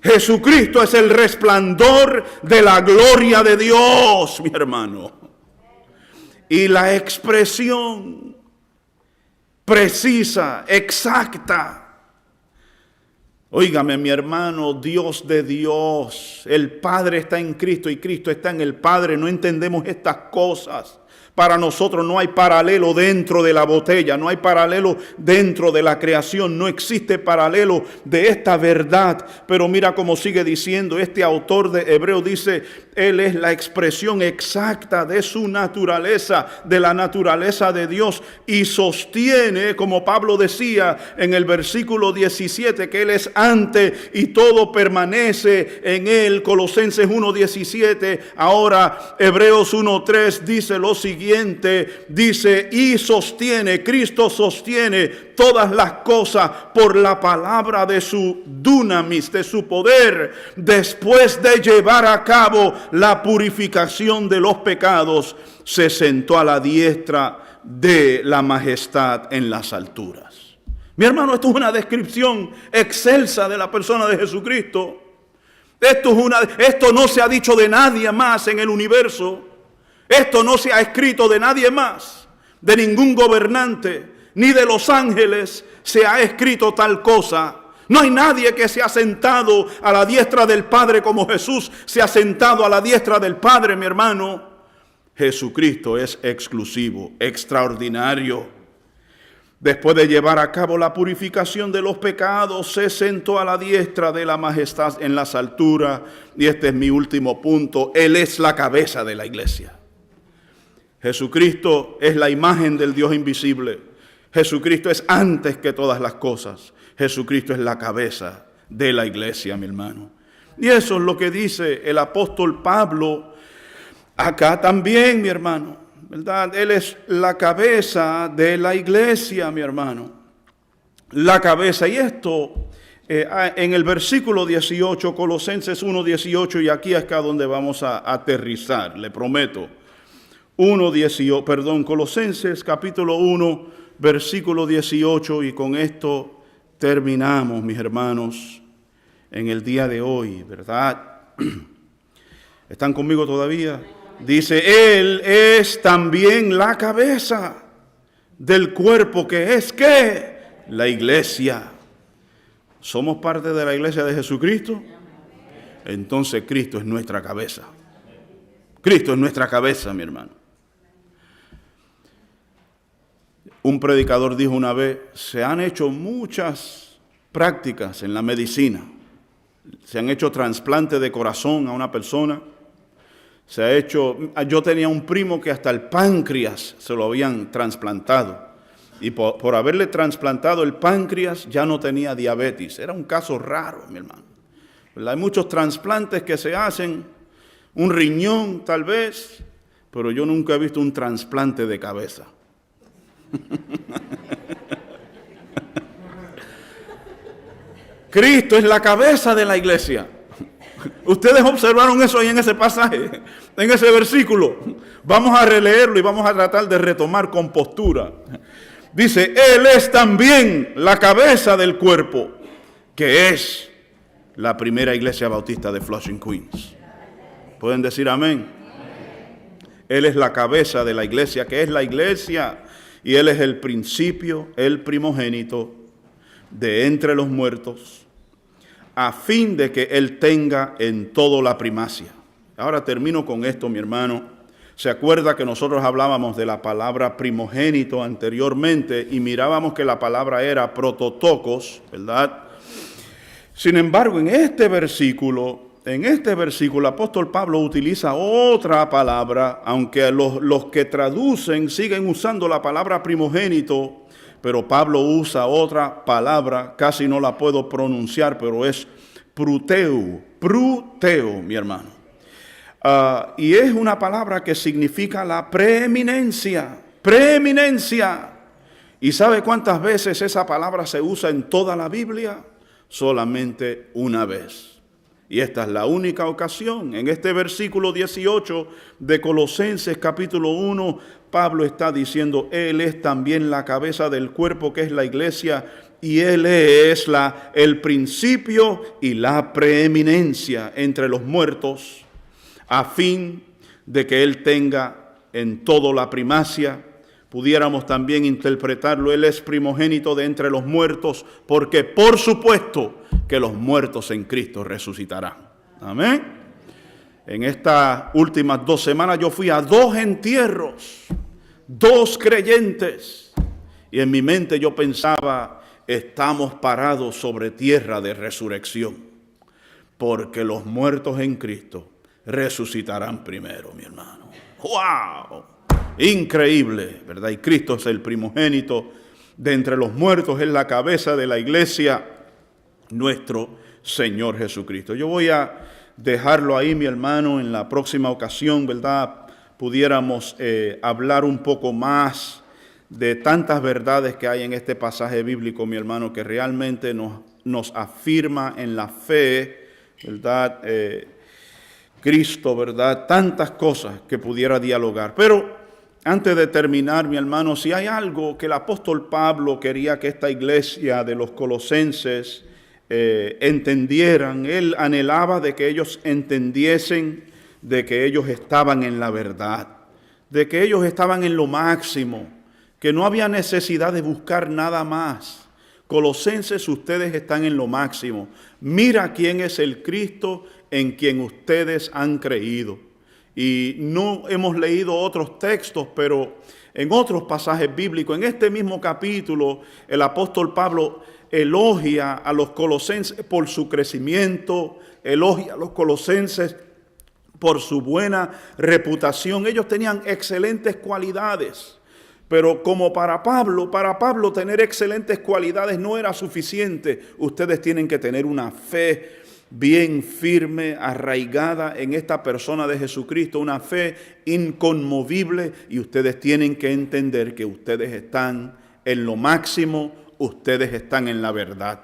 Jesucristo es el resplandor de la gloria de Dios, mi hermano. Y la expresión precisa, exacta. Óigame, mi hermano, Dios de Dios. El Padre está en Cristo y Cristo está en el Padre. No entendemos estas cosas. Para nosotros no hay paralelo dentro de la botella, no hay paralelo dentro de la creación, no existe paralelo de esta verdad. Pero mira cómo sigue diciendo este autor de Hebreos, dice, Él es la expresión exacta de su naturaleza, de la naturaleza de Dios, y sostiene, como Pablo decía en el versículo 17, que Él es antes y todo permanece en Él. Colosenses 1:17, ahora Hebreos 1:3 dice lo siguiente. Dice, y sostiene, Cristo sostiene todas las cosas por la palabra de su dunamis, de su poder, después de llevar a cabo la purificación de los pecados, se sentó a la diestra de la majestad en las alturas. Mi hermano, esto es una descripción excelsa de la persona de Jesucristo. Esto no se ha dicho de nadie más en el universo. Esto no se ha escrito de nadie más, de ningún gobernante, ni de los ángeles se ha escrito tal cosa. No hay nadie que se ha sentado a la diestra del Padre como Jesús se ha sentado a la diestra del Padre, mi hermano. Jesucristo es exclusivo, extraordinario. Después de llevar a cabo la purificación de los pecados, se sentó a la diestra de la majestad en las alturas. Y este es mi último punto. Él es la cabeza de la iglesia. Jesucristo es la imagen del Dios invisible. Jesucristo es antes que todas las cosas. Jesucristo es la cabeza de la iglesia, mi hermano. Y eso es lo que dice el apóstol Pablo acá también, mi hermano, ¿verdad? Él es la cabeza de la iglesia, mi hermano. La cabeza. Y esto en el versículo 18, Colosenses 1:18, y aquí es acá donde vamos a aterrizar, le prometo. Colosenses capítulo 1, versículo 18, y con esto terminamos, mis hermanos, en el día de hoy, ¿verdad? ¿Están conmigo todavía? Dice, Él es también la cabeza del cuerpo, que es, ¿qué? La iglesia. ¿Somos parte de la iglesia de Jesucristo? Entonces Cristo es nuestra cabeza. Cristo es nuestra cabeza, mi hermano. Un predicador dijo una vez, se han hecho muchas prácticas en la medicina. Se han hecho trasplantes de corazón a una persona. Yo tenía un primo que hasta el páncreas se lo habían trasplantado. Y por haberle trasplantado el páncreas ya no tenía diabetes. Era un caso raro, mi hermano. Hay muchos trasplantes que se hacen, un riñón tal vez, pero yo nunca he visto un trasplante de cabeza. Cristo es la cabeza de la iglesia. Ustedes observaron eso ahí en ese pasaje, en ese versículo. Vamos a releerlo y vamos a tratar de retomar con postura. Dice, Él es también la cabeza del cuerpo, que es la primera iglesia bautista de Flushing, Queens. ¿Pueden decir amén? Él es la cabeza de la iglesia, que es la iglesia. Y Él es el principio, el primogénito de entre los muertos, a fin de que Él tenga en todo la primacia. Ahora termino con esto, mi hermano. ¿Se acuerda que nosotros hablábamos de la palabra primogénito anteriormente y mirábamos que la palabra era prototokos, ¿verdad? Sin embargo, en este versículo, el apóstol Pablo utiliza otra palabra, aunque los que traducen siguen usando la palabra primogénito, pero Pablo usa otra palabra, casi no la puedo pronunciar, pero es pruteo, mi hermano. Y es una palabra que significa la preeminencia. ¿Y sabe cuántas veces esa palabra se usa en toda la Biblia? Solamente una vez. Y esta es la única ocasión. En este versículo 18 de Colosenses capítulo 1, Pablo está diciendo, Él es también la cabeza del cuerpo que es la iglesia, y Él es el principio y la preeminencia entre los muertos, a fin de que Él tenga en todo la primacia. Pudiéramos también interpretarlo, Él es primogénito de entre los muertos, porque por supuesto que los muertos en Cristo resucitarán. Amén. En estas últimas 2 semanas yo fui a 2 entierros, 2 creyentes, y en mi mente yo pensaba, estamos parados sobre tierra de resurrección, porque los muertos en Cristo resucitarán primero, mi hermano. ¡Wow! Increíble, ¿verdad? Y Cristo es el primogénito de entre los muertos, es la cabeza de la iglesia, nuestro Señor Jesucristo. Yo voy a dejarlo ahí, mi hermano, en la próxima ocasión, ¿verdad? Pudiéramos hablar un poco más de tantas verdades que hay en este pasaje bíblico, mi hermano, que realmente nos afirma en la fe, ¿verdad? Cristo, ¿verdad? Tantas cosas que pudiera dialogar. Pero antes de terminar, mi hermano, si hay algo que el apóstol Pablo quería que esta iglesia de los colosenses entendieran, él anhelaba de que ellos entendiesen de que ellos estaban en la verdad, de que ellos estaban en lo máximo, que no había necesidad de buscar nada más. Colosenses, ustedes están en lo máximo. Mira quién es el Cristo en quien ustedes han creído. Y no hemos leído otros textos, pero en otros pasajes bíblicos, en este mismo capítulo, el apóstol Pablo elogia a los colosenses por su crecimiento, elogia a los colosenses por su buena reputación. Ellos tenían excelentes cualidades, pero como para Pablo tener excelentes cualidades no era suficiente. Ustedes tienen que tener una fe bien firme, arraigada en esta persona de Jesucristo, una fe inconmovible, y ustedes tienen que entender que ustedes están en lo máximo, ustedes están en la verdad.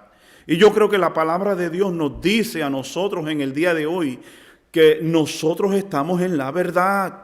Y yo creo que la palabra de Dios nos dice a nosotros en el día de hoy que nosotros estamos en la verdad,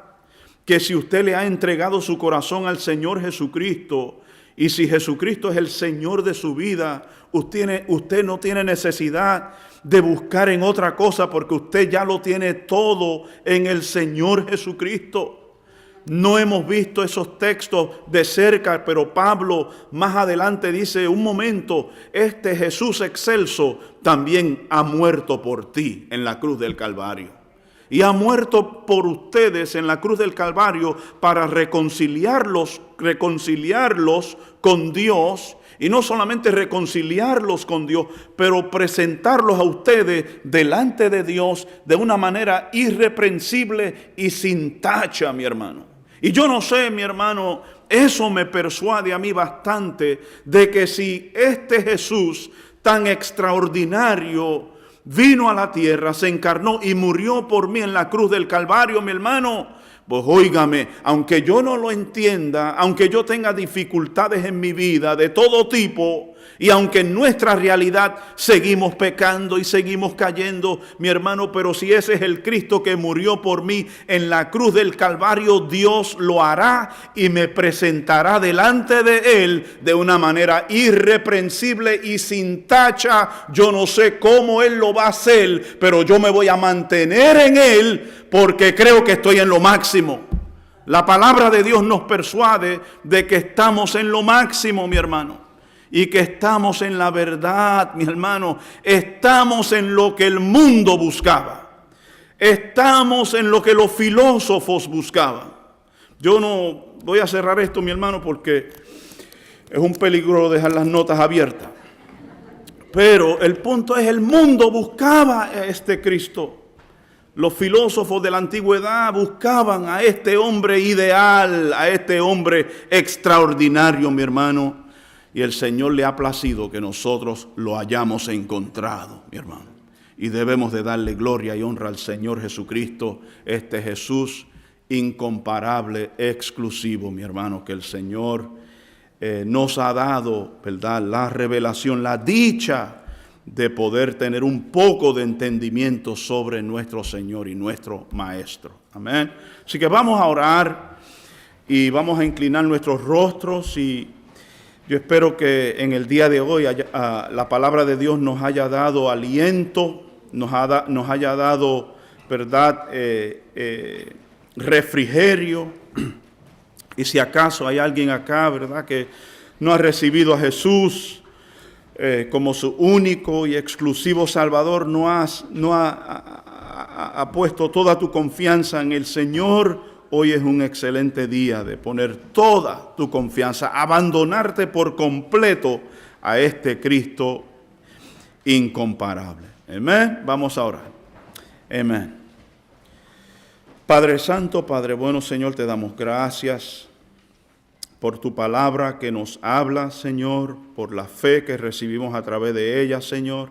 que si usted le ha entregado su corazón al Señor Jesucristo, y si Jesucristo es el Señor de su vida, usted no tiene necesidad de buscar en otra cosa, porque usted ya lo tiene todo en el Señor Jesucristo. No hemos visto esos textos de cerca, pero Pablo más adelante dice, un momento, este Jesús excelso también ha muerto por ti en la cruz del Calvario. Y ha muerto por ustedes en la cruz del Calvario para reconciliarlos con Dios. Y no solamente reconciliarlos con Dios, pero presentarlos a ustedes delante de Dios de una manera irreprensible y sin tacha, mi hermano. Y yo no sé, mi hermano, eso me persuade a mí bastante de que si este Jesús tan extraordinario vino a la tierra, se encarnó y murió por mí en la cruz del Calvario, mi hermano, pues óigame, aunque yo no lo entienda, aunque yo tenga dificultades en mi vida de todo tipo, y aunque en nuestra realidad seguimos pecando y seguimos cayendo, mi hermano, pero si ese es el Cristo que murió por mí en la cruz del Calvario, Dios lo hará y me presentará delante de Él de una manera irreprensible y sin tacha. Yo no sé cómo Él lo va a hacer, pero yo me voy a mantener en Él porque creo que estoy en lo máximo. La palabra de Dios nos persuade de que estamos en lo máximo, mi hermano. Y que estamos en la verdad, mi hermano. Estamos en lo que el mundo buscaba. Estamos en lo que los filósofos buscaban. Yo no voy a cerrar esto, mi hermano, porque es un peligro dejar las notas abiertas. Pero el punto es, el mundo buscaba a este Cristo. Los filósofos de la antigüedad buscaban a este hombre ideal, a este hombre extraordinario, mi hermano. Y el Señor le ha placido que nosotros lo hayamos encontrado, mi hermano. Y debemos de darle gloria y honra al Señor Jesucristo, este Jesús incomparable, exclusivo, mi hermano, que el Señor nos ha dado, ¿verdad?, la revelación, la dicha de poder tener un poco de entendimiento sobre nuestro Señor y nuestro Maestro. Amén. Así que vamos a orar y vamos a inclinar nuestros rostros, y yo espero que en el día de hoy la palabra de Dios nos haya dado aliento, nos haya dado, ¿verdad?, refrigerio. Y si acaso hay alguien acá, ¿verdad?, que no ha recibido a Jesús como su único y exclusivo Salvador, no ha puesto toda tu confianza en el Señor, hoy es un excelente día de poner toda tu confianza, abandonarte por completo a este Cristo incomparable. Amén. Vamos a orar. Amén. Padre Santo, Padre bueno, Señor, te damos gracias por tu palabra que nos habla, Señor, por la fe que recibimos a través de ella, Señor.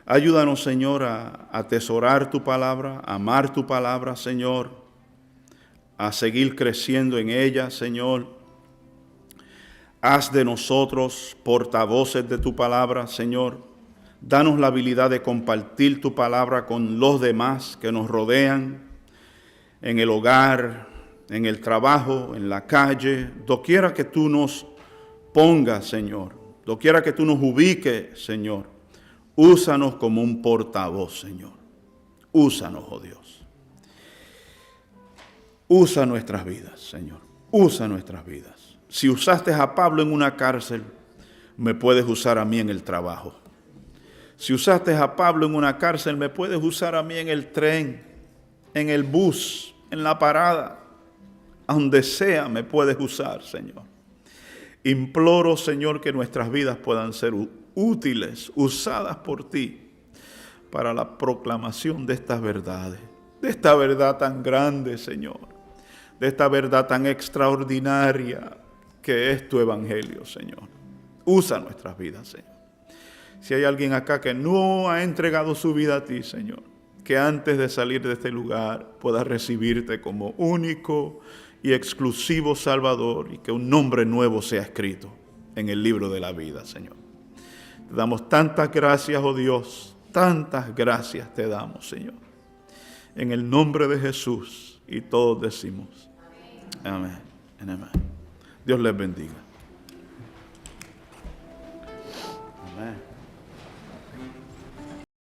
Ayúdanos, Señor, a atesorar tu palabra, a amar tu palabra, Señor, a seguir creciendo en ella, Señor. Haz de nosotros portavoces de tu palabra, Señor. Danos la habilidad de compartir tu palabra con los demás que nos rodean, en el hogar, en el trabajo, en la calle, doquiera que tú nos pongas, Señor, doquiera que tú nos ubiques, Señor, úsanos como un portavoz, Señor. Úsanos, oh Dios. Usa nuestras vidas, Señor. Usa nuestras vidas. Si usaste a Pablo en una cárcel, me puedes usar a mí en el trabajo. Si usaste a Pablo en una cárcel, me puedes usar a mí en el tren, en el bus, en la parada, a donde sea me puedes usar, Señor. Imploro, Señor, que nuestras vidas puedan ser útiles, usadas por ti, para la proclamación de estas verdades, de esta verdad tan grande, Señor, de esta verdad tan extraordinaria que es tu evangelio, Señor. Usa nuestras vidas, Señor. Si hay alguien acá que no ha entregado su vida a ti, Señor, que antes de salir de este lugar pueda recibirte como único y exclusivo Salvador, y que un nombre nuevo sea escrito en el libro de la vida, Señor. Te damos tantas gracias, oh Dios, tantas gracias te damos, Señor. En el nombre de Jesús, y todos decimos amén. Amén. Dios les bendiga.